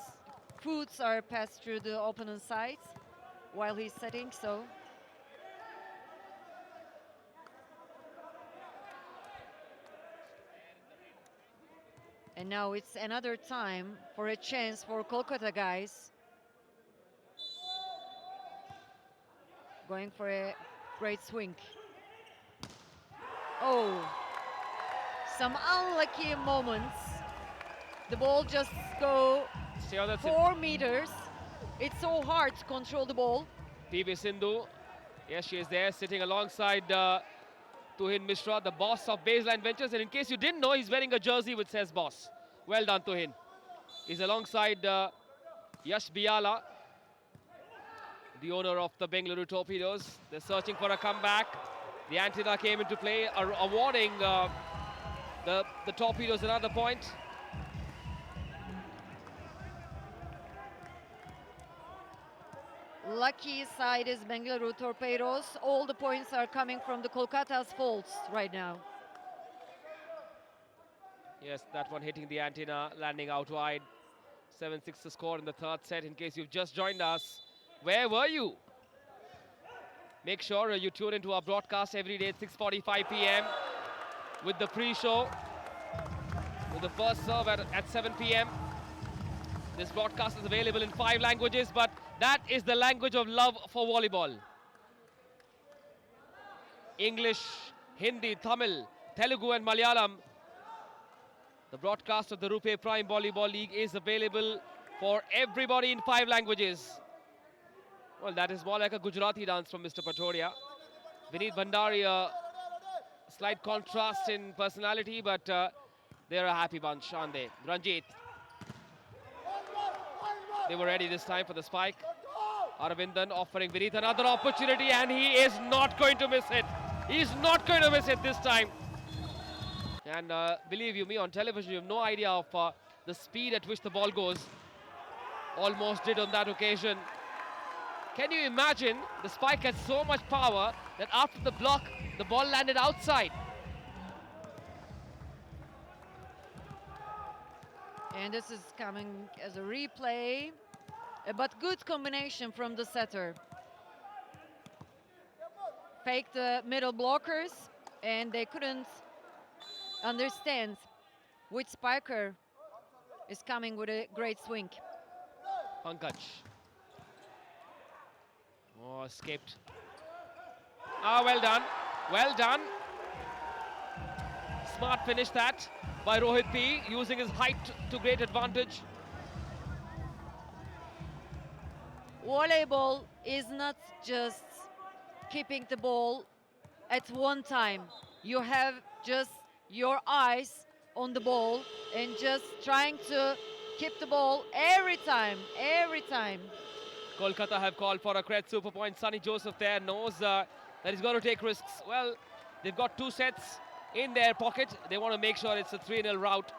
foots are passed through the opponent's sides while he's setting, so. And now it's another time for a chance for Kolkata guys. Going for a great swing. Oh, some unlucky moments. The ball just go 4 meters. It's so hard to control the ball. PV Sindhu, yes, she is there sitting alongside Tuhin Mishra, the boss of Baseline Ventures. And in case you didn't know, he's wearing a jersey which says boss. Well done, Tuhin. He's alongside Yash Biala, the owner of the Bengaluru Torpedoes. They're searching for a comeback. The antenna came into play, awarding the Torpedoes another point. Lucky side is Bengaluru Torpedoes. All the points are coming from the Kolkata's faults right now. Yes, that one hitting the antenna, landing out wide. 7-6 to score in the third set. In case you've just joined us, where were you? Make sure you tune into our broadcast every day at 6:45 p.m. with the pre-show, with the first serve at 7 p.m. This broadcast is available in 5 languages, but that is the language of love for volleyball. English, Hindi, Tamil, Telugu and Malayalam. The broadcast of the RuPay Prime Volleyball League is available for everybody in 5 languages. Well, that is more like a Gujarati dance from Mr. Patoria. Vineet Bhandari, a slight contrast in personality, but they're a happy bunch, aren't they? Ranjit. They were ready this time for the spike. Aravindan offering Vineet another opportunity, and he is not going to miss it. He's not going to miss it this time. And believe you me, on television, you have no idea of the speed at which the ball goes. Almost did on that occasion. Can you imagine? The spike had so much power that after the block, the ball landed outside. And this is coming as a replay, but good combination from the setter. Faked the middle blockers, and they couldn't understand which spiker is coming with a great swing. Pankaj. Oh, escaped. Ah, well done. Well done. Smart finish that by Rohit P, using his height to great advantage. Volleyball is not just keeping the ball at one time. You have just your eyes on the ball and just trying to keep the ball every time, every time. Kolkata have called for a Kret super point. Sonny Joseph there knows that he's going to take risks. Well, they've got 2 sets in their pocket. They want to make sure it's a 3-0 rout.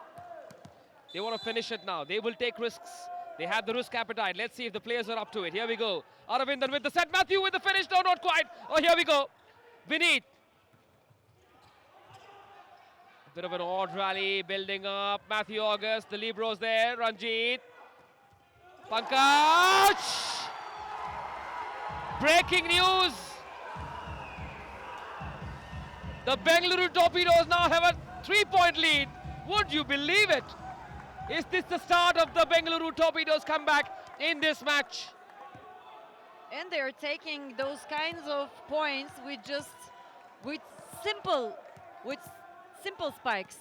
They want to finish it now. They will take risks. They have the risk appetite. Let's see if the players are up to it. Here we go. Aravindan with the set. Matthew with the finish. No, not quite. Oh, here we go. Vineet. A bit of an odd rally building up. Matthew August, the Libros there. Ranjit. Pankaj. Breaking news. The Bengaluru Torpedoes now have a 3-point lead. Would you believe it? Is this the start of the Bengaluru Torpedoes comeback in this match? And they're taking those kinds of points with just with simple with simple spikes.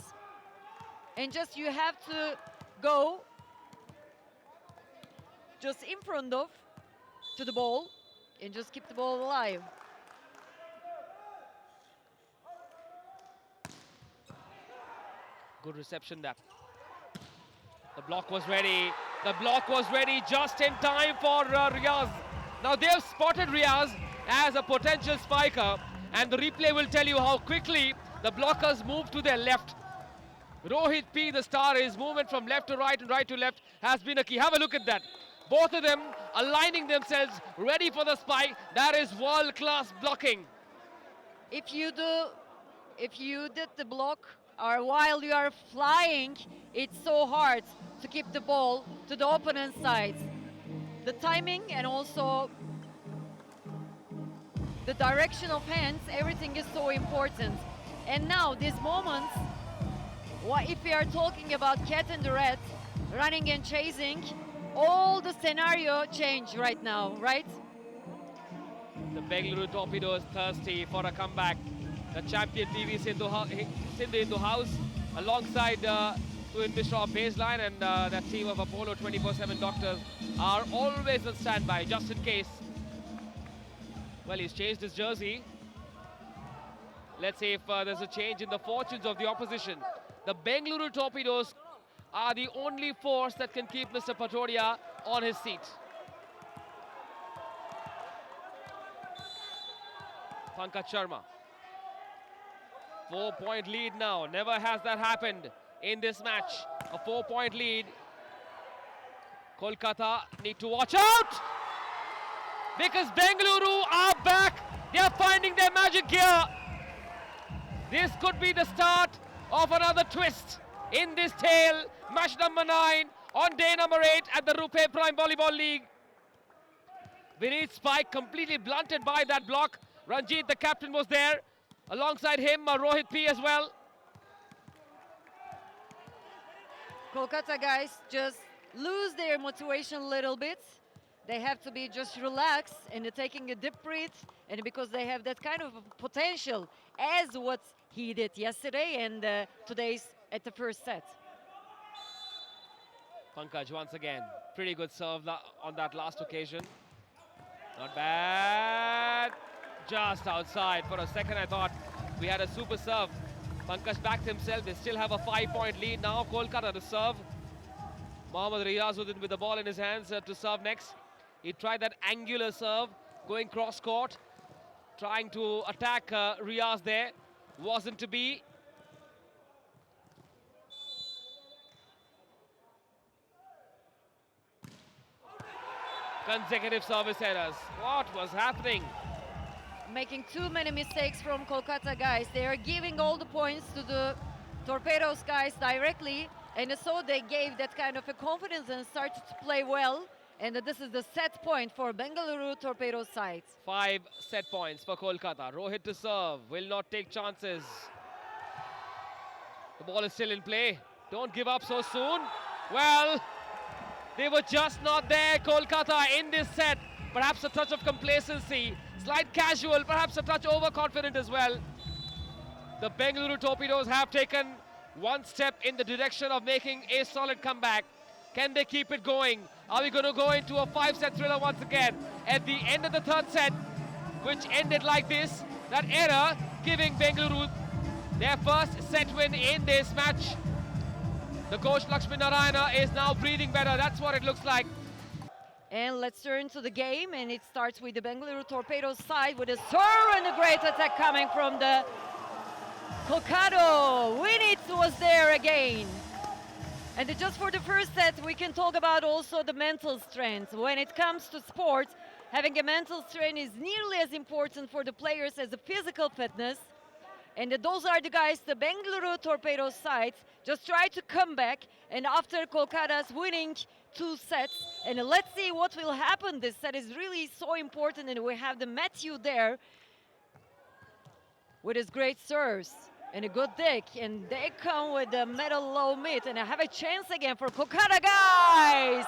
And just you have to go just in front of to the ball and just keep the ball alive. Good reception that. The block was ready. The block was ready just in time for Riaz. Now they've spotted Riaz as a potential spiker, and the replay will tell you how quickly the blockers move to their left. Rohit P, the star, his movement from left to right and right to left has been a key. Have a look at that. Both of them aligning themselves, ready for the spike. That is world-class blocking. If you did the block or while you are flying, it's so hard to keep the ball to the opponent's side. The timing and also the direction of hands, everything is so important. And now these moments, if we are talking about cat and the rat, running and chasing, all the scenario change right now, right? The Bengaluru Torpedoes thirsty for a comeback. The champion PV Sindhu in the house alongside Twin Bishop baseline, and that team of Apollo 24/7 doctors are always on standby just in case. Well, he's changed his jersey. Let's see if there's a change in the fortunes of the opposition. The Bengaluru Torpedoes are the only force that can keep Mr. Patodia on his seat. Pankaj Sharma. 4-point lead now. Never has that happened in this match. A 4-point lead. Kolkata need to watch out, because Bengaluru are back. They are finding their magic gear. This could be the start of another twist in this tale. Match number 9 on day number 8 at the RuPay Prime Volleyball League. Vineet spike completely blunted by that block. Ranjit, the captain, was there. Alongside him, Rohit P as well. Kolkata guys just lose their motivation a little bit. They have to be just relaxed and taking a deep breath, and because they have that kind of potential as what he did yesterday and today's at the first set. Pankaj once again, pretty good serve on that last occasion. Not bad. Just outside. For a second I thought we had a super serve. Pankaj backed himself. They still have a 5-point lead now. Kolkata to serve. Mohammad Riyazuddin with the ball in his hands to serve next. He tried that angular serve, going cross court, trying to attack Riyaz there. Wasn't to be. Consecutive service errors. What was happening? Making too many mistakes from Kolkata guys. They are giving all the points to the Torpedoes guys directly, and so they gave that kind of a confidence and started to play well. And this is the set point for Bengaluru Torpedoes side. 5 set points for Kolkata. Rohit to serve, will not take chances. The ball is still in play. Don't give up so soon. Well, they were just not there, Kolkata, in this set. Perhaps a touch of complacency, slight casual, perhaps a touch overconfident as well. The Bengaluru Torpedoes have taken one step in the direction of making a solid comeback. Can they keep it going? Are we going to go into a 5-set thriller once again? At the end of the third set, which ended like this, that error giving Bengaluru their first set win in this match. The coach Lakshmi Narayana is now breathing better. That's what it looks like. And let's turn to the game, and it starts with the Bengaluru Torpedoes side with a serve and a great attack coming from the Kolkata. Vineet was there again. And just for the first set, we can talk about also the mental strength. When it comes to sports, having a mental strength is nearly as important for the players as the physical fitness. And those are the guys, the Bengaluru Torpedoes side, just try to come back. And after Kolkata's winning 2 sets, and let's see what will happen. This set is really so important, and we have the Matthew there with his great serves and a good dick, and they come with the middle low mid, and I have a chance again for Kolkata guys.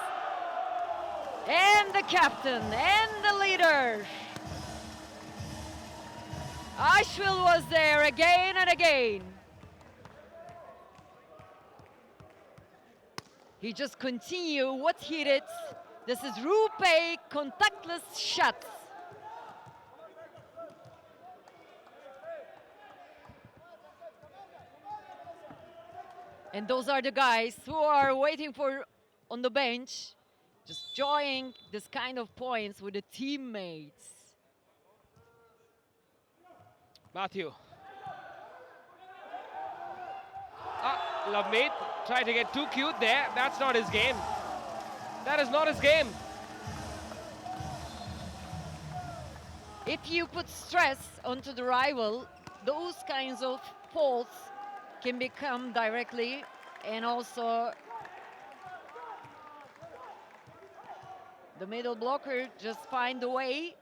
and the captain and the leader. Ashwil was there again and again. He just continued what he did. This is RuPay contactless shots. And those are the guys who are waiting for on the bench, just enjoying this kind of points with the teammates. Matthew. Lovemeet tried to get too cute there. That's not his game. That is not his game. If you put stress onto the rival, those kinds of faults can become directly, and also the middle blocker just find a way,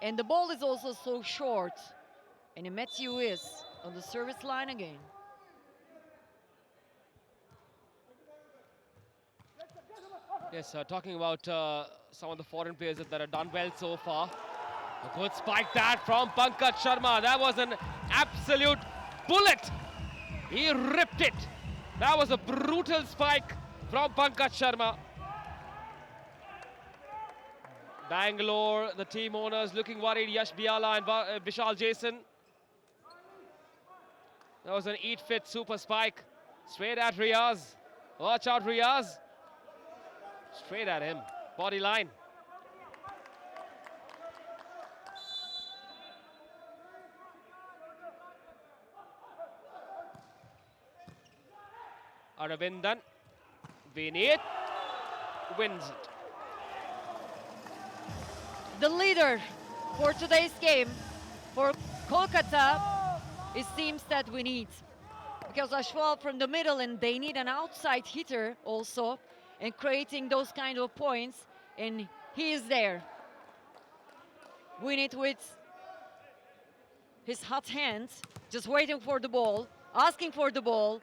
and the ball is also so short, and Matthew is on the service line again. Yes, talking about some of the foreign players that have done well so far. A good spike that from Pankaj Sharma. That was an absolute bullet. He ripped it. That was a brutal spike from Pankaj Sharma. Bangalore, the team owners looking worried. Yash Biala and Vishal Jason. That was an eat fit super spike. Straight at Riaz. Watch out, Riaz. Straight at him. Body line. Aravindan. Vinit wins it. The leader for today's game for Kolkata, it seems that we need, because Ashwal from the middle, and they need an outside hitter also, and creating those kind of points, and he is there. Win it with his hot hands, just waiting for the ball, asking for the ball,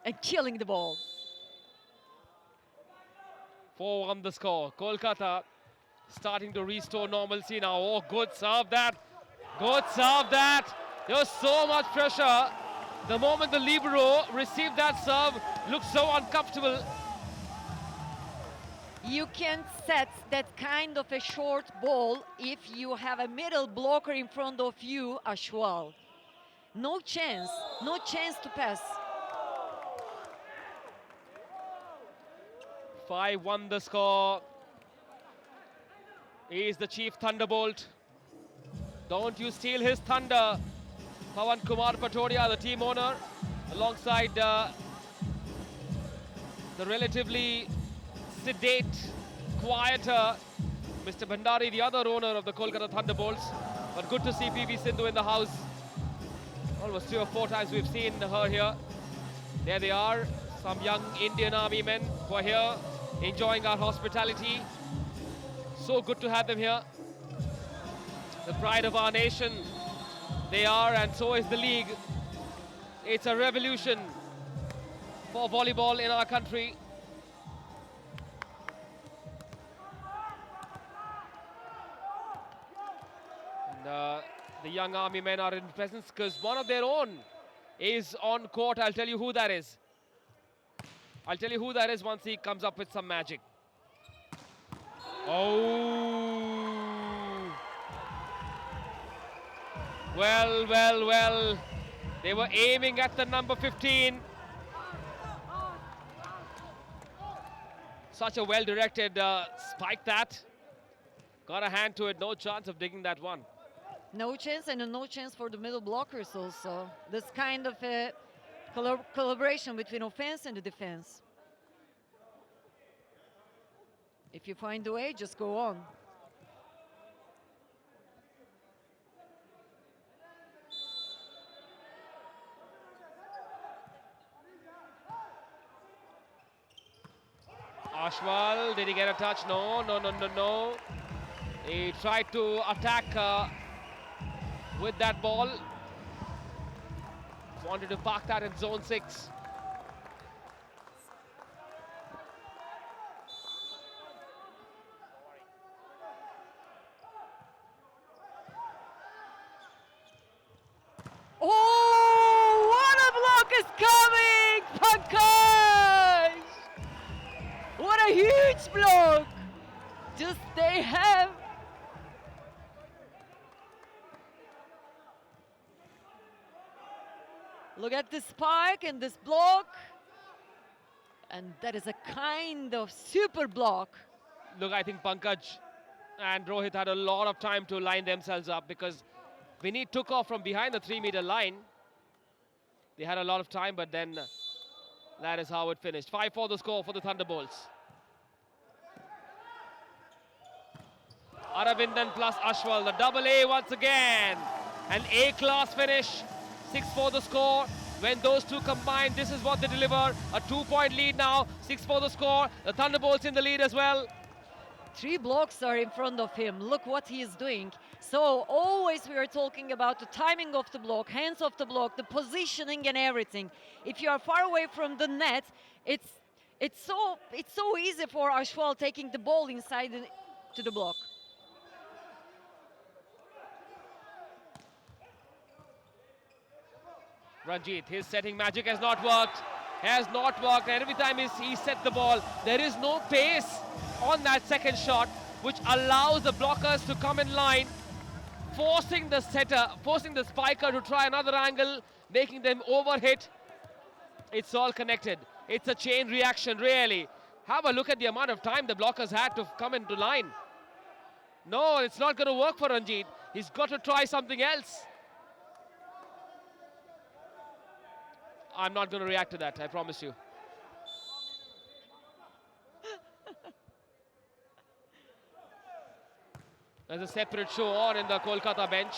and killing the ball. 4-1 the score. Kolkata starting to restore normalcy now. Oh, good serve that. Good serve that. There was so much pressure. The moment the libero received that serve, looked so uncomfortable. You can set that kind of a short ball if you have a middle blocker in front of you, Ashwal. No chance to pass. 5-1 the score. He is the chief thunderbolt. Don't you steal his thunder. Pawan Kumar Patodia, the team owner, alongside the relatively sedate, quieter Mr. Bhandari, the other owner of the Kolkata Thunderbolts. But good to see PV Sindhu in the house. Almost 3 or 4 times we've seen her here. There they are, some young Indian Army men who are here enjoying our hospitality. So good to have them here. The pride of our nation. They are, and so is the league. It's a revolution for volleyball in our country. And, the young army men are in presence because one of their own is on court. I'll tell you who that is. I'll tell you who that is once he comes up with some magic. Oh. Well, well, well. They were aiming at the number 15. Such a well-directed spike that. Got a hand to it. No chance of digging that one. No chance, and no chance for the middle blockers also. This kind of a collaboration between offense and the defense. If you find a way, just go on. Ashwal, did he get a touch? No, no, no, no, no. He tried to attack with that ball. Wanted to park that in zone 6. a huge block. Just they have. Look at this spike and this block. And that is a kind of super block. Look, I think Pankaj and Rohit had a lot of time to line themselves up because Vinny took off from behind the 3-meter line. They had a lot of time, but then that is how it finished. 5-4 the score for the Thunderbolts. Aravindan plus Ashwal, the double A once again. An A-class finish. 6-4 the score. When those two combine, this is what they deliver. A 2-point lead now. 6-4 the score. The Thunderbolts in the lead as well. 3 blocks are in front of him. Look what he is doing. So always we are talking about the timing of the block, hands of the block, the positioning and everything. If you are far away from the net, it's so easy for Ashwal taking the ball inside to the block. Ranjit, his setting magic has not worked. Has not worked. And every time he set the ball, there is no pace on that second shot, which allows the blockers to come in line, forcing the setter, forcing the spiker to try another angle, making them overhit. It's all connected. It's a chain reaction, really. Have a look at the amount of time the blockers had to come into line. No, it's not going to work for Ranjit. He's got to try something else. I'm not going to react to that, I promise you. There's a separate show on in the Kolkata bench.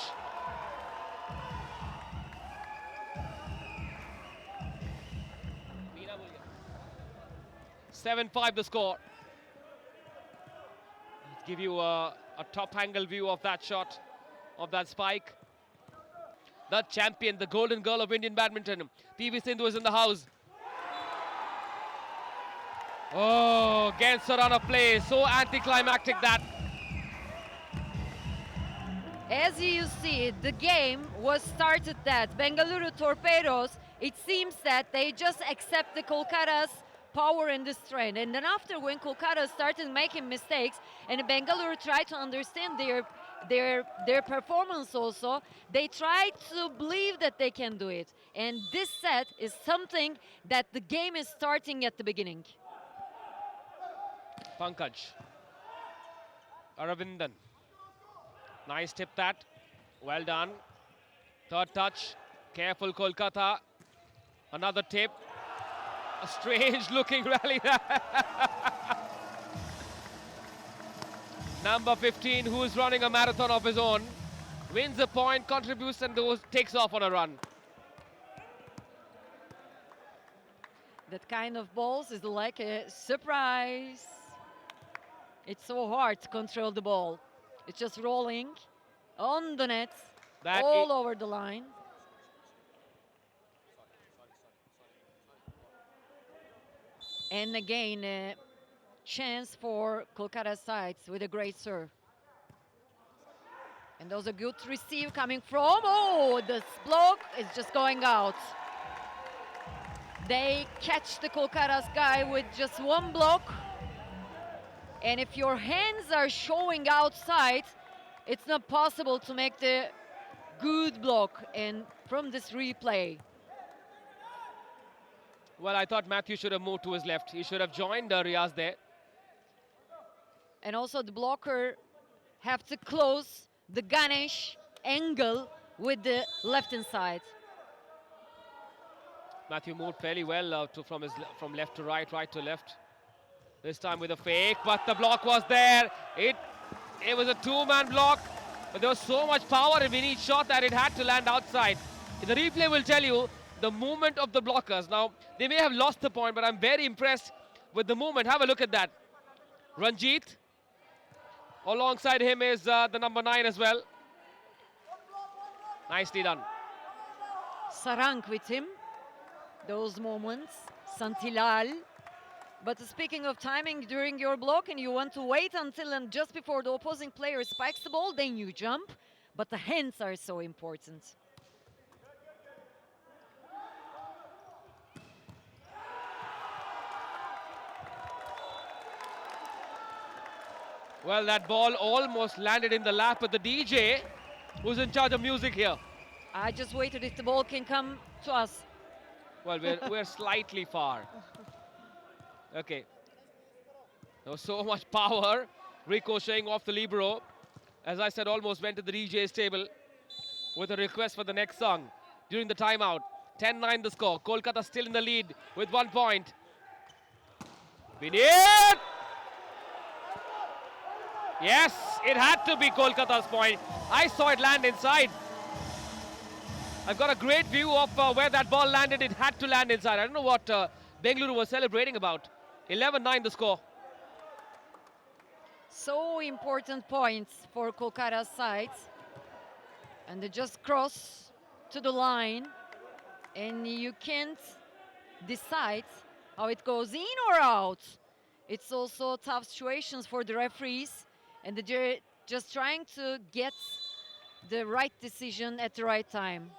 Seven 5 the score. Let's give you a top angle view of that shot, of that spike. The champion, the golden girl of Indian badminton, PV Sindhu is in the house. Oh, against a run of play, so anticlimactic that. As you see, the game was started that Bengaluru Torpedoes, it seems that they just accept the Kolkata's power and the strength. And then after, when Kolkata started making mistakes and Bengaluru tried to understand their performance also, they tried to believe that they can do it. And this set is something that the game is starting at the beginning. Pankaj. Aravindan. Nice tip that. Well done. Third touch. Careful Kolkata. Another tip. A strange looking rally there. Number 15, who is running a marathon of his own, wins a point, contributes and takes off on a run. That kind of balls is like a surprise. It's so hard to control the ball. It's just rolling on the net, all over the line. And again, a chance for Kolkata sides with a great serve. And those are good receive coming from, oh, this block is just going out. They catch the Kolkata's guy with just one block. And if your hands are showing outside, it's not possible to make the good block. And from this replay. Well, I thought Matthew should have moved to his left. He should have joined Riaz there. And also the blocker have to close the Ganesh angle with the left hand side. Matthew moved fairly well from left to right, right to left. This time with a fake, but the block was there. It was a two-man block, but there was so much power in each shot that it had to land outside. The replay will tell you the movement of the blockers. Now, they may have lost the point, but I'm very impressed with the movement. Have a look at that. Ranjit. Alongside him is the number 9 as well. Nicely done. Sarang with him. Those moments. Santilal. But speaking of timing during your block, and you want to wait until and just before the opposing player spikes the ball, then you jump. But the hands are so important. Well, that ball almost landed in the lap of the DJ, who's in charge of music here. I just waited if the ball can come to us. Well, we're slightly far. Okay. There was so much power ricocheting off the libero. As I said, almost went to the DJ's table with a request for the next song during the timeout. 10-9 the score. Kolkata still in the lead with 1 point. Vinit! Yes, it had to be Kolkata's point. I saw it land inside. I've got a great view of where that ball landed. It had to land inside. I don't know what Bengaluru was celebrating about. 11-9 the score. So important points for Kolkata's side. And they just cross to the line. And you can't decide how it goes in or out. It's also tough situations for the referees. And they're just trying to get the right decision at the right time.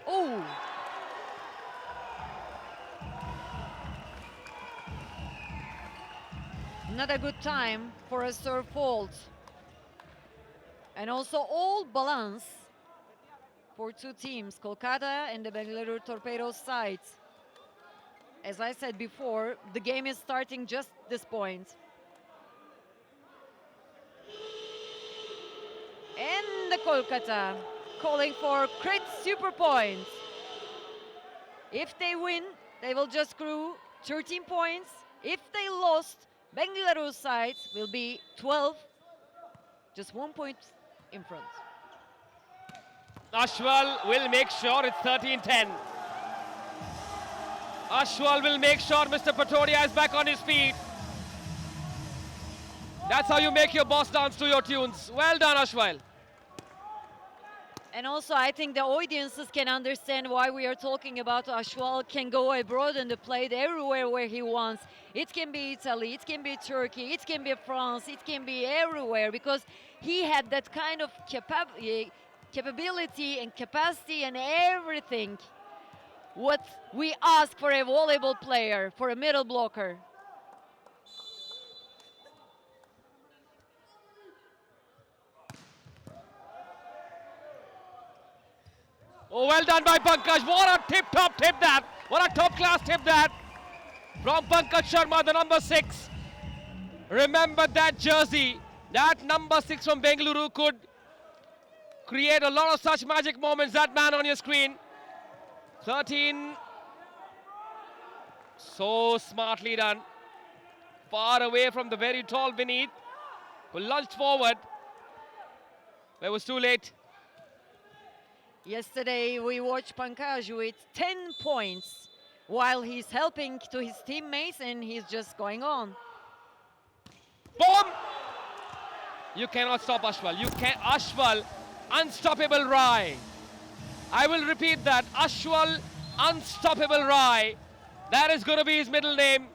Oh! Not a good time for a serve fault. And also all balance for two teams, Kolkata and the Bengaluru Torpedoes sides. As I said before, the game is starting just this point. And the Kolkata calling for crit super points. If they win, they will just accrue 13 points. If they lost, Bengaluru side will be 12, just 1 point in front. Ashwal will make sure it's 13-10. Ashwal will make sure Mr. Patodia is back on his feet. That's how you make your boss dance to your tunes. Well done, Ashwal. And also, I think the audiences can understand why we are talking about Ashwal can go abroad and play everywhere where he wants. It can be Italy, it can be Turkey, it can be France, it can be everywhere, because he had that kind of capability and capacity and everything what we ask for a volleyball player, for a middle blocker. Oh, well done by Pankaj. What a tip-top tip that. What a top-class tip that from Pankaj Sharma, the number 6. Remember that jersey. That number 6 from Bengaluru could create a lot of such magic moments. That man on your screen. 13. So smartly done. Far away from the very tall Vinit, who lunged forward. It was too late. Yesterday we watched Pankaj with 10 points while he's helping to his teammates and he's just going on. Boom! You cannot stop Ashwal. You can't. Ashwal, unstoppable Rai. I will repeat that. Ashwal, unstoppable Rai. That is going to be his middle name.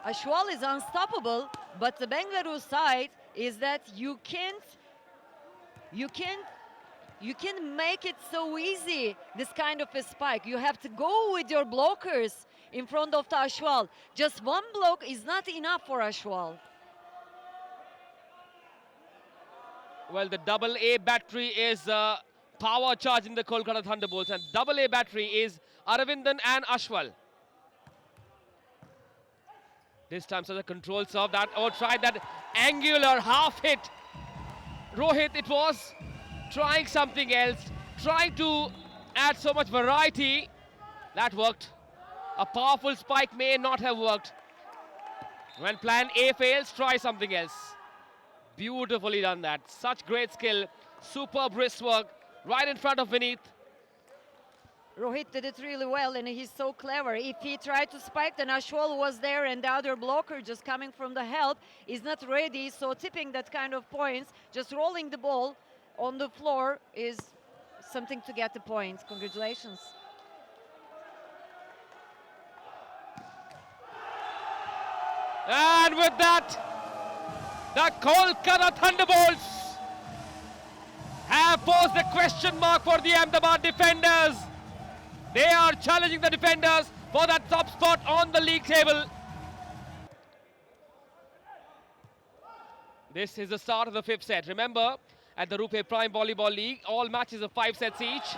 Ashwal is unstoppable, but the Bengaluru side is that you can't make it so easy, this kind of a spike. You have to go with your blockers in front of the Ashwal. Just one block is not enough for Ashwal. Well, the AA battery is power charge in the Kolkata Thunderbolts, and AA battery is Aravindan and Ashwal. This time such a control serve that, oh, tried that angular half hit. Rohit, it was trying something else, trying to add so much variety. That worked. A powerful spike may not have worked. When plan A fails, try something else. Beautifully done that. Such great skill. Superb wrist work right in front of Vinit. Rohit did it really well and he's so clever. If he tried to spike, then Ashwal was there and the other blocker just coming from the help is not ready. So tipping that kind of points, just rolling the ball on the floor is something to get the points. Congratulations. And with that, the Kolkata Thunderbolts have posed a question mark for the Ahmedabad defenders. They are challenging the defenders for that top spot on the league table. This is the start of the 5th set. Remember, at the RuPay Prime Volleyball League, all matches are 5 sets each.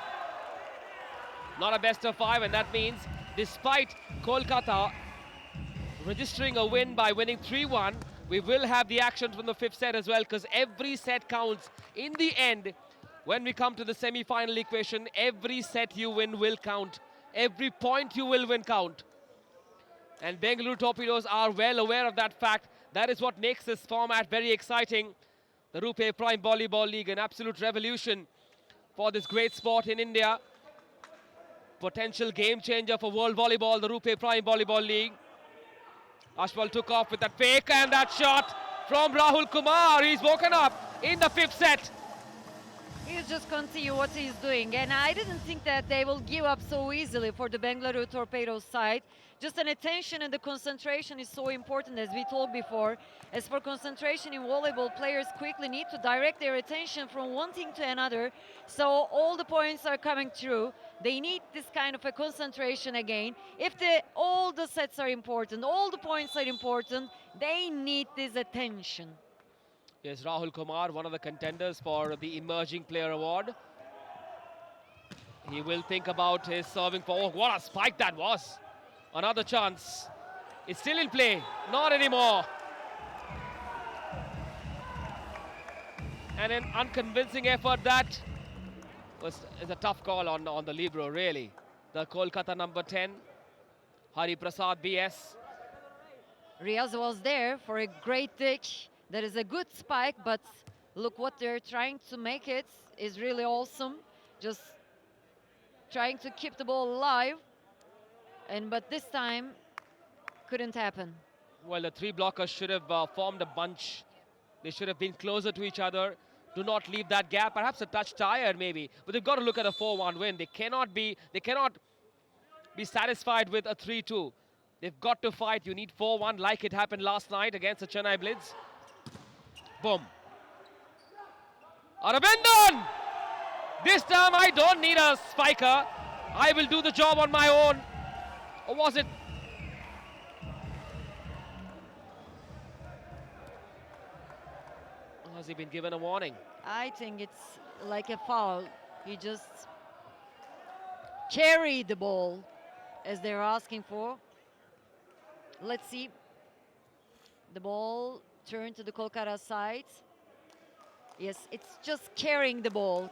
Not a best of 5, and that means despite Kolkata registering a win by winning 3-1, we will have the action from the 5th set as well, because every set counts. In the end, when we come to the semi-final equation, every set you win will count. Every point you will win count. And Bengaluru Torpedoes are well aware of that fact. That is what makes this format very exciting. The RuPay Prime Volleyball League, an absolute revolution for this great sport in India. Potential game changer for world volleyball, the RuPay Prime Volleyball League. Ashwal took off with that fake and that shot from Rahul Kumar. He's woken up in the 5th set. He'll just continue what he's doing. And I didn't think that they will give up so easily for the Bengaluru Torpedoes side. Just an attention and the concentration is so important, as we talked before. As for concentration in volleyball, players quickly need to direct their attention from one thing to another. So all the points are coming through. They need this kind of a concentration again. If all the sets are important, all the points are important, they need this attention. Yes, Rahul Kumar, one of the contenders for the Emerging Player Award. He will think about his serving forward. What a spike that was. Another chance. It's still in play. Not anymore. And an unconvincing effort that is a tough call on the libero, really. The Kolkata number 10, Hari Prasad BS. Riaz was there for a great dish. That is a good spike, but look what they're trying to make it is really awesome. Just trying to keep the ball alive. But this time, couldn't happen. Well, the 3 blockers should have formed a bunch. They should have been closer to each other. Do not leave that gap. Perhaps a touch tired, maybe. But they've got to look at a 4-1 win. They cannot be satisfied with a 3-2. They've got to fight. You need 4-1 like it happened last night against the Chennai Blitz. Boom. Aravindan! This time I don't need a spiker. I will do the job on my own. Or was it? Has he been given a warning? I think it's like a foul. He just carried the ball as they're asking for. Let's see. The ball turned to the Kolkata side. Yes, it's just carrying the ball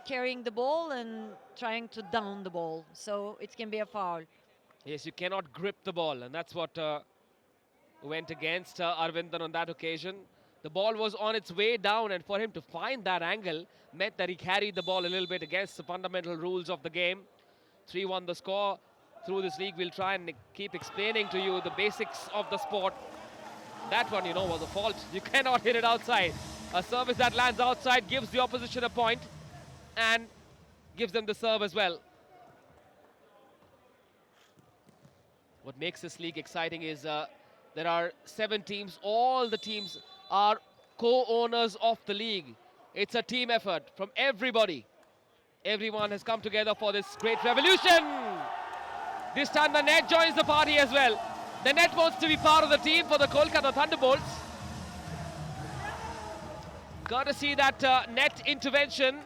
and trying to down the ball. So it can be a foul. Yes, you cannot grip the ball, and that's what went against Arvindan on that occasion. The ball was on its way down, and for him to find that angle meant that he carried the ball a little bit against the fundamental rules of the game. 3-1 the score. Through this league, we'll try and keep explaining to you the basics of the sport. That one, was a fault. You cannot hit it outside. A service that lands outside gives the opposition a point and gives them the serve as well. What makes this league exciting is there are 7 teams. All the teams are co-owners of the league. It's a team effort from everybody. Everyone has come together for this great revolution. This time the net joins the party as well. The net wants to be part of the team for the Kolkata Thunderbolts. Courtesy that net intervention,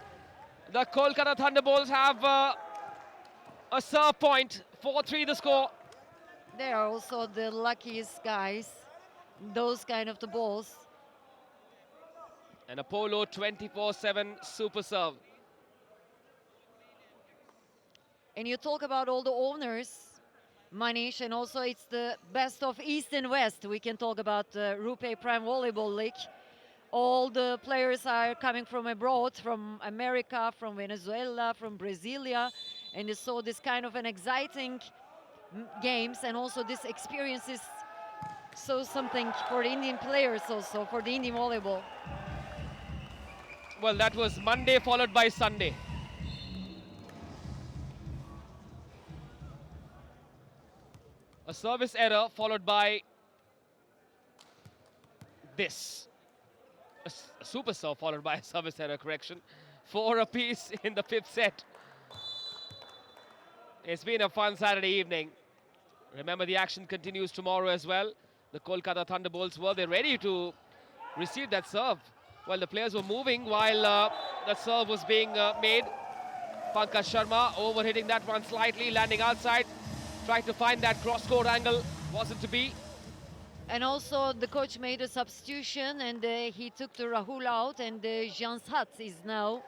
the Kolkata Thunderbolts have a serve point. 4-3 the score. They are also the luckiest guys. Those kind of the balls. And a Polo 24/7 super serve. And you talk about all the owners, Manish, and also it's the best of East and West. We can talk about the RuPay Prime Volleyball League. All the players are coming from abroad, from America, from Venezuela, from Brasilia. And you saw this kind of an exciting games, and also this experience is so something for the Indian players also, for the Indian volleyball. Well, that was Monday followed by Sunday. A service error followed by this. A super serve followed by a service error correction. 4 apiece in the 5th set. It's been a fun Saturday evening. Remember, the action continues tomorrow as well. The Kolkata Thunderbolts, were they ready to receive that serve? Well, the players were moving while that serve was being made. Pankaj Sharma overhitting that one slightly, landing outside. Tried to find that cross-court angle, wasn't to be. And also the coach made a substitution and he took the Rahul out, and Jean Satz is now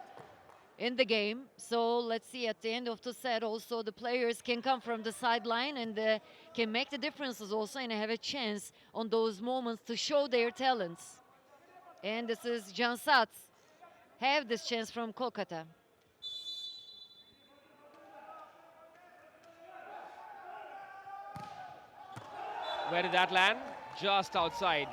in the game. So let's see at the end of the set also the players can come from the sideline and can make the differences also and have a chance on those moments to show their talents. And this is Jean Satz have this chance from Kolkata. Where did that land? Just outside.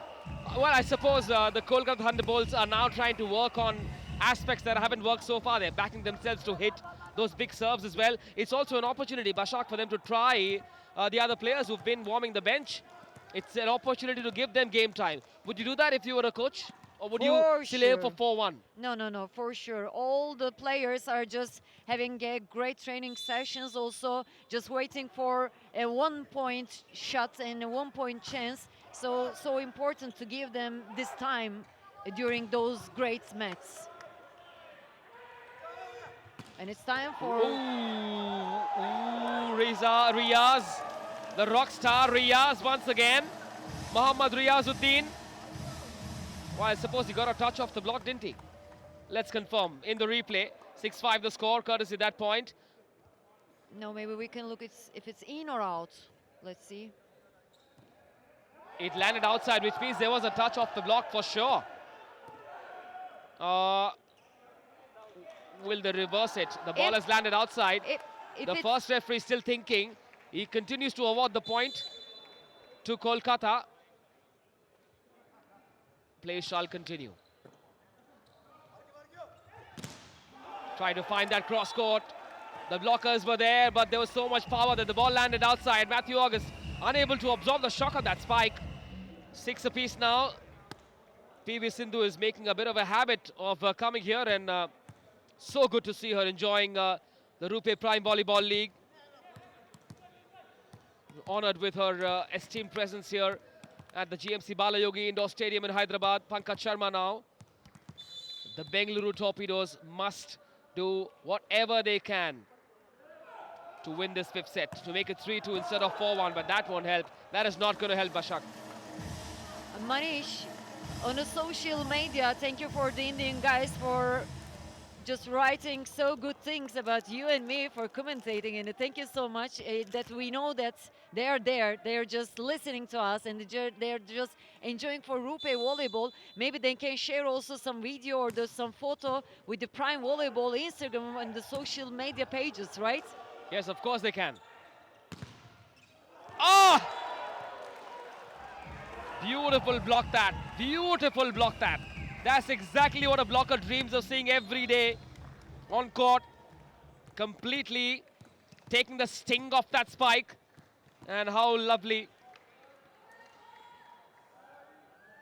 Well, I suppose the Kolkata Thunderbolts are now trying to work on aspects that haven't worked so far. They're backing themselves to hit those big serves as well. It's also an opportunity, Bashak, for them to try the other players who've been warming the bench. It's an opportunity to give them game time. Would you do that if you were a coach? Or would you still aim for 4-1? No, for sure. All the players are just having great training sessions also, just waiting for a 1-point shot and a 1-point chance. So important to give them this time during those great matches. And it's time for... Riyaz, the rock star Riyaz once again. Mohammad Riyazuddin. Well, I suppose he got a touch off the block, didn't he? Let's confirm in the replay. 6-5 the score, courtesy that point. No, maybe we can look if it's in or out. Let's see. It landed outside, which means there was a touch off the block for sure. Will they reverse it? The ball has landed outside. The first referee is still thinking. He continues to award the point to Kolkata. Play shall continue. Try to find that cross court. The blockers were there, but there was so much power that the ball landed outside. Matthew August unable to absorb the shock of that spike. 6 apiece now. PV Sindhu is making a bit of a habit of coming here, and so good to see her enjoying the RuPay Prime Volleyball League. Honored with her esteemed presence here at the GMC Balayogi Indoor Stadium in Hyderabad. Pankaj Sharma now. The Bengaluru Torpedoes must do whatever they can to win this 5th set, to make it 3-2 instead of 4-1, but that won't help. That is not going to help Bashak. Manish, on the social media, thank you for the Indian guys for just writing so good things about you and me for commentating, and thank you so much that we know that they are there. They are just listening to us and they're just enjoying for RuPay Volleyball. Maybe they can share also some video or some photo with the Prime Volleyball Instagram and the social media pages, right? Yes, of course they can. Oh! Beautiful block that. Beautiful block that. That's exactly what a blocker dreams of seeing every day on court. Completely taking the sting off that spike. And how lovely.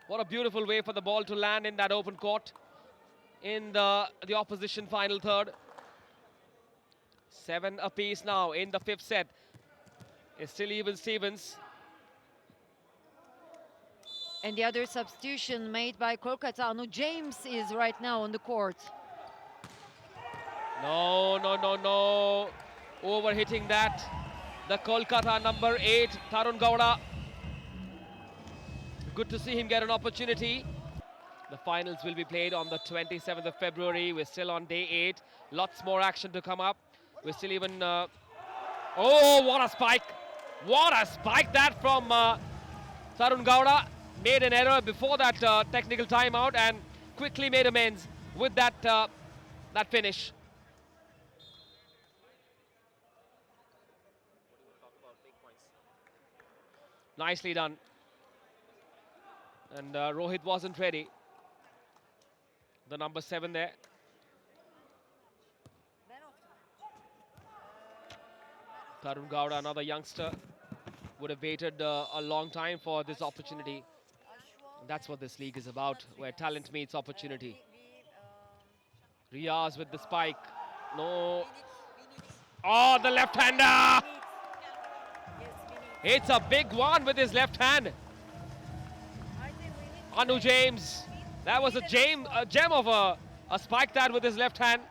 What a beautiful way for the ball to land in that open court in the opposition final third. 7 apiece now in the 5th set. It's still even Stevens. And the other substitution made by Kolkata, Anu James is right now on the court. No. Overhitting that. The Kolkata number 8, Tarun Gowda. Good to see him get an opportunity. The finals will be played on the 27th of February. We're still on day 8. Lots more action to come up. We're still even... Oh, what a spike. What a spike that from Tarun Gowda. Made an error before that technical timeout and quickly made amends with that, that finish. Nicely done. And Rohit wasn't ready. The number 7 there. Tarun Gowda, another youngster, would have waited a long time for this opportunity. That's what this league is about, where talent meets opportunity. Riyaz with the spike. No. Oh, the left-hander! It's a big one with his left hand. Anu James. That was a gem of a spike that with his left hand.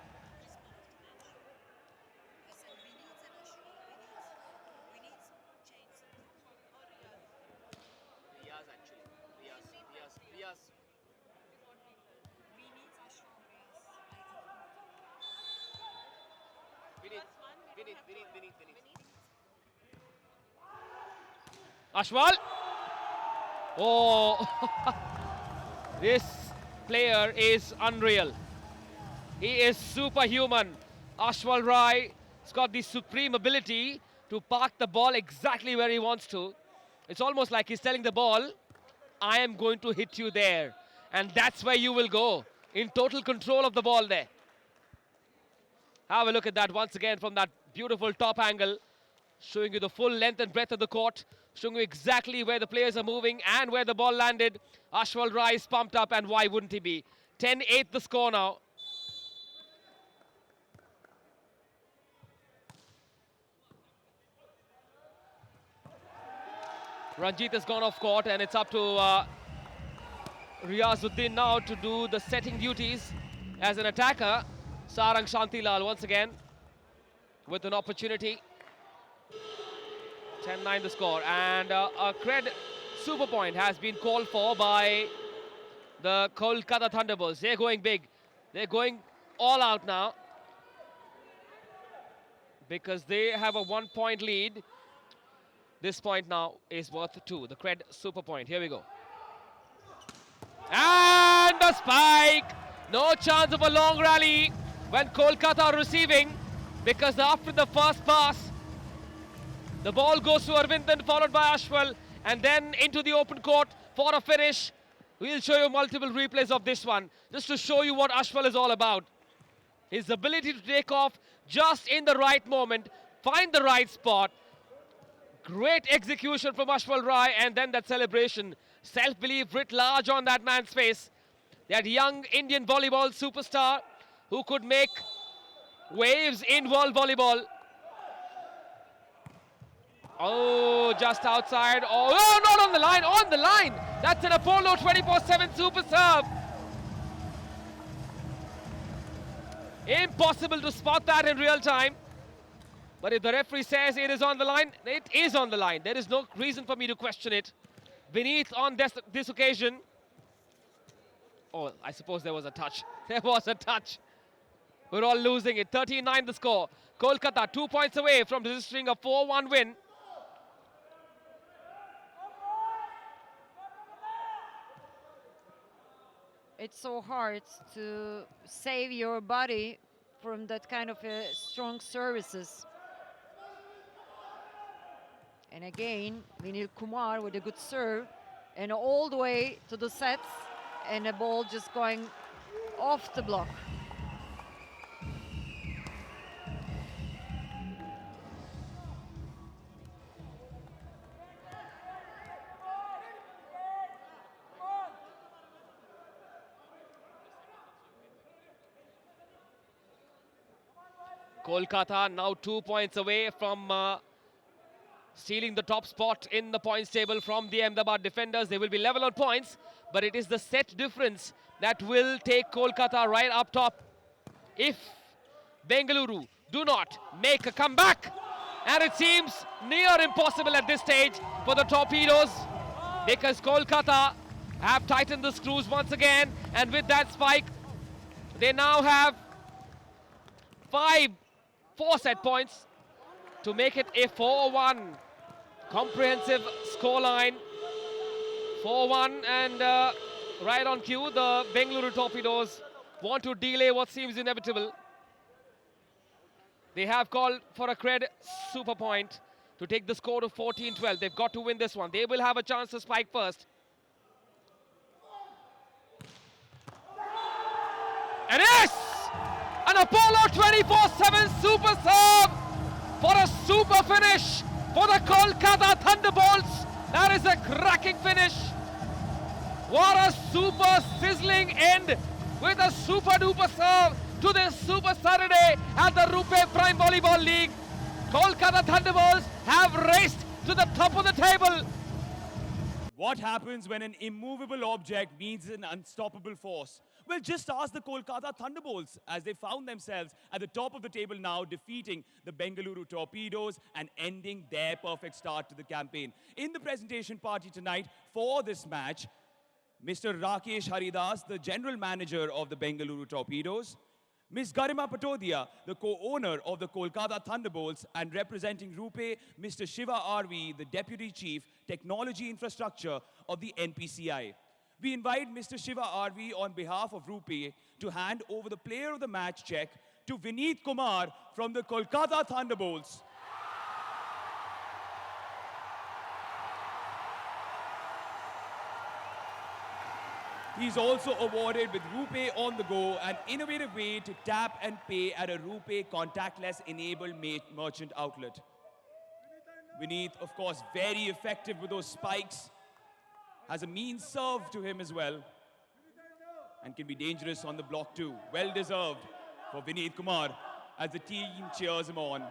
Ashwal. Oh, this player is unreal. He is superhuman. Ashwal Rai has got the supreme ability to park the ball exactly where he wants to. It's almost like he's telling the ball, I am going to hit you there. And that's where you will go. In total control of the ball there. Have a look at that once again from that beautiful top angle. Showing you the full length and breadth of the court. Showing you exactly where the players are moving and where the ball landed. Ashwal Rai is pumped up, and why wouldn't he be? 10-8 the score now. Ranjit has gone off court, and it's up to Riazuddin now to do the setting duties as an attacker. Sarang Shantilal once again with an opportunity. 10-9 the score, and a cred super point has been called for by the Kolkata Thunderbolts. They're going big. They're going all out now because they have a 1-point lead. This point now is worth 2. The cred super point. Here we go. And the spike. No chance of a long rally when Kolkata are receiving, because after the first pass, the ball goes to Arvindan, followed by Ashwal, and then into the open court for a finish. We'll show you multiple replays of this one, just to show you what Ashwal is all about. His ability to take off just in the right moment, find the right spot. Great execution from Ashwal Rai, and then that celebration. Self-belief writ large on that man's face. That young Indian volleyball superstar who could make waves in world volleyball. Oh, just outside. Oh, oh, not on the line, on the line. That's an Apollo 24/7 super serve. Impossible to spot that in real time. But if the referee says it is on the line, it is on the line. There is no reason for me to question it. Beneath on this occasion. Oh, I suppose there was a touch. There was a touch. We're all losing it. 13-9 the score. Kolkata 2 points away from registering a 4-1 win. It's so hard to save your body from that kind of strong services. And again, Vinil Kumar with a good serve, and all the way to the sets, and the ball just going off the block. Kolkata now 2 points away from stealing the top spot in the points table from the Ahmedabad defenders. They will be level on points, but it is the set difference that will take Kolkata right up top if Bengaluru do not make a comeback. And it seems near impossible at this stage for the Torpedoes, because Kolkata have tightened the screws once again, and with that spike, they now have 4 set points to make it a 4-1 comprehensive scoreline. 4-1, and right on cue, the Bengaluru Torpedoes want to delay what seems inevitable. They have called for a cred super point to take the score to 14-12. They've got to win this one. They will have a chance to spike first. And yes! An Apollo 24/7 super serve for a super finish for the Kolkata Thunderbolts. That is a cracking finish. What a super sizzling end with a super duper serve to this Super Saturday at the RuPay Prime Volleyball League. Kolkata Thunderbolts have raced to the top of the table. What happens when an immovable object meets an unstoppable force? Well, just ask the Kolkata Thunderbolts as they found themselves at the top of the table now, defeating the Bengaluru Torpedoes and ending their perfect start to the campaign. In the presentation party tonight for this match, Mr. Rakesh Haridas, the general manager of the Bengaluru Torpedoes, Ms. Garima Patodia, the co-owner of the Kolkata Thunderbolts, and representing RuPay, Mr. Shiva RV, the Deputy Chief, Technology Infrastructure of the NPCI. We invite Mr. Shiva RV on behalf of RuPay to hand over the player of the match check to Vineet Kumar from the Kolkata Thunderbolts. He's also awarded with RuPay on the go, an innovative way to tap and pay at a RuPay contactless enabled merchant outlet. Vineet, of course, very effective with those spikes, has a mean serve to him as well, and can be dangerous on the block too. Well deserved for Vineet Kumar as the team cheers him on.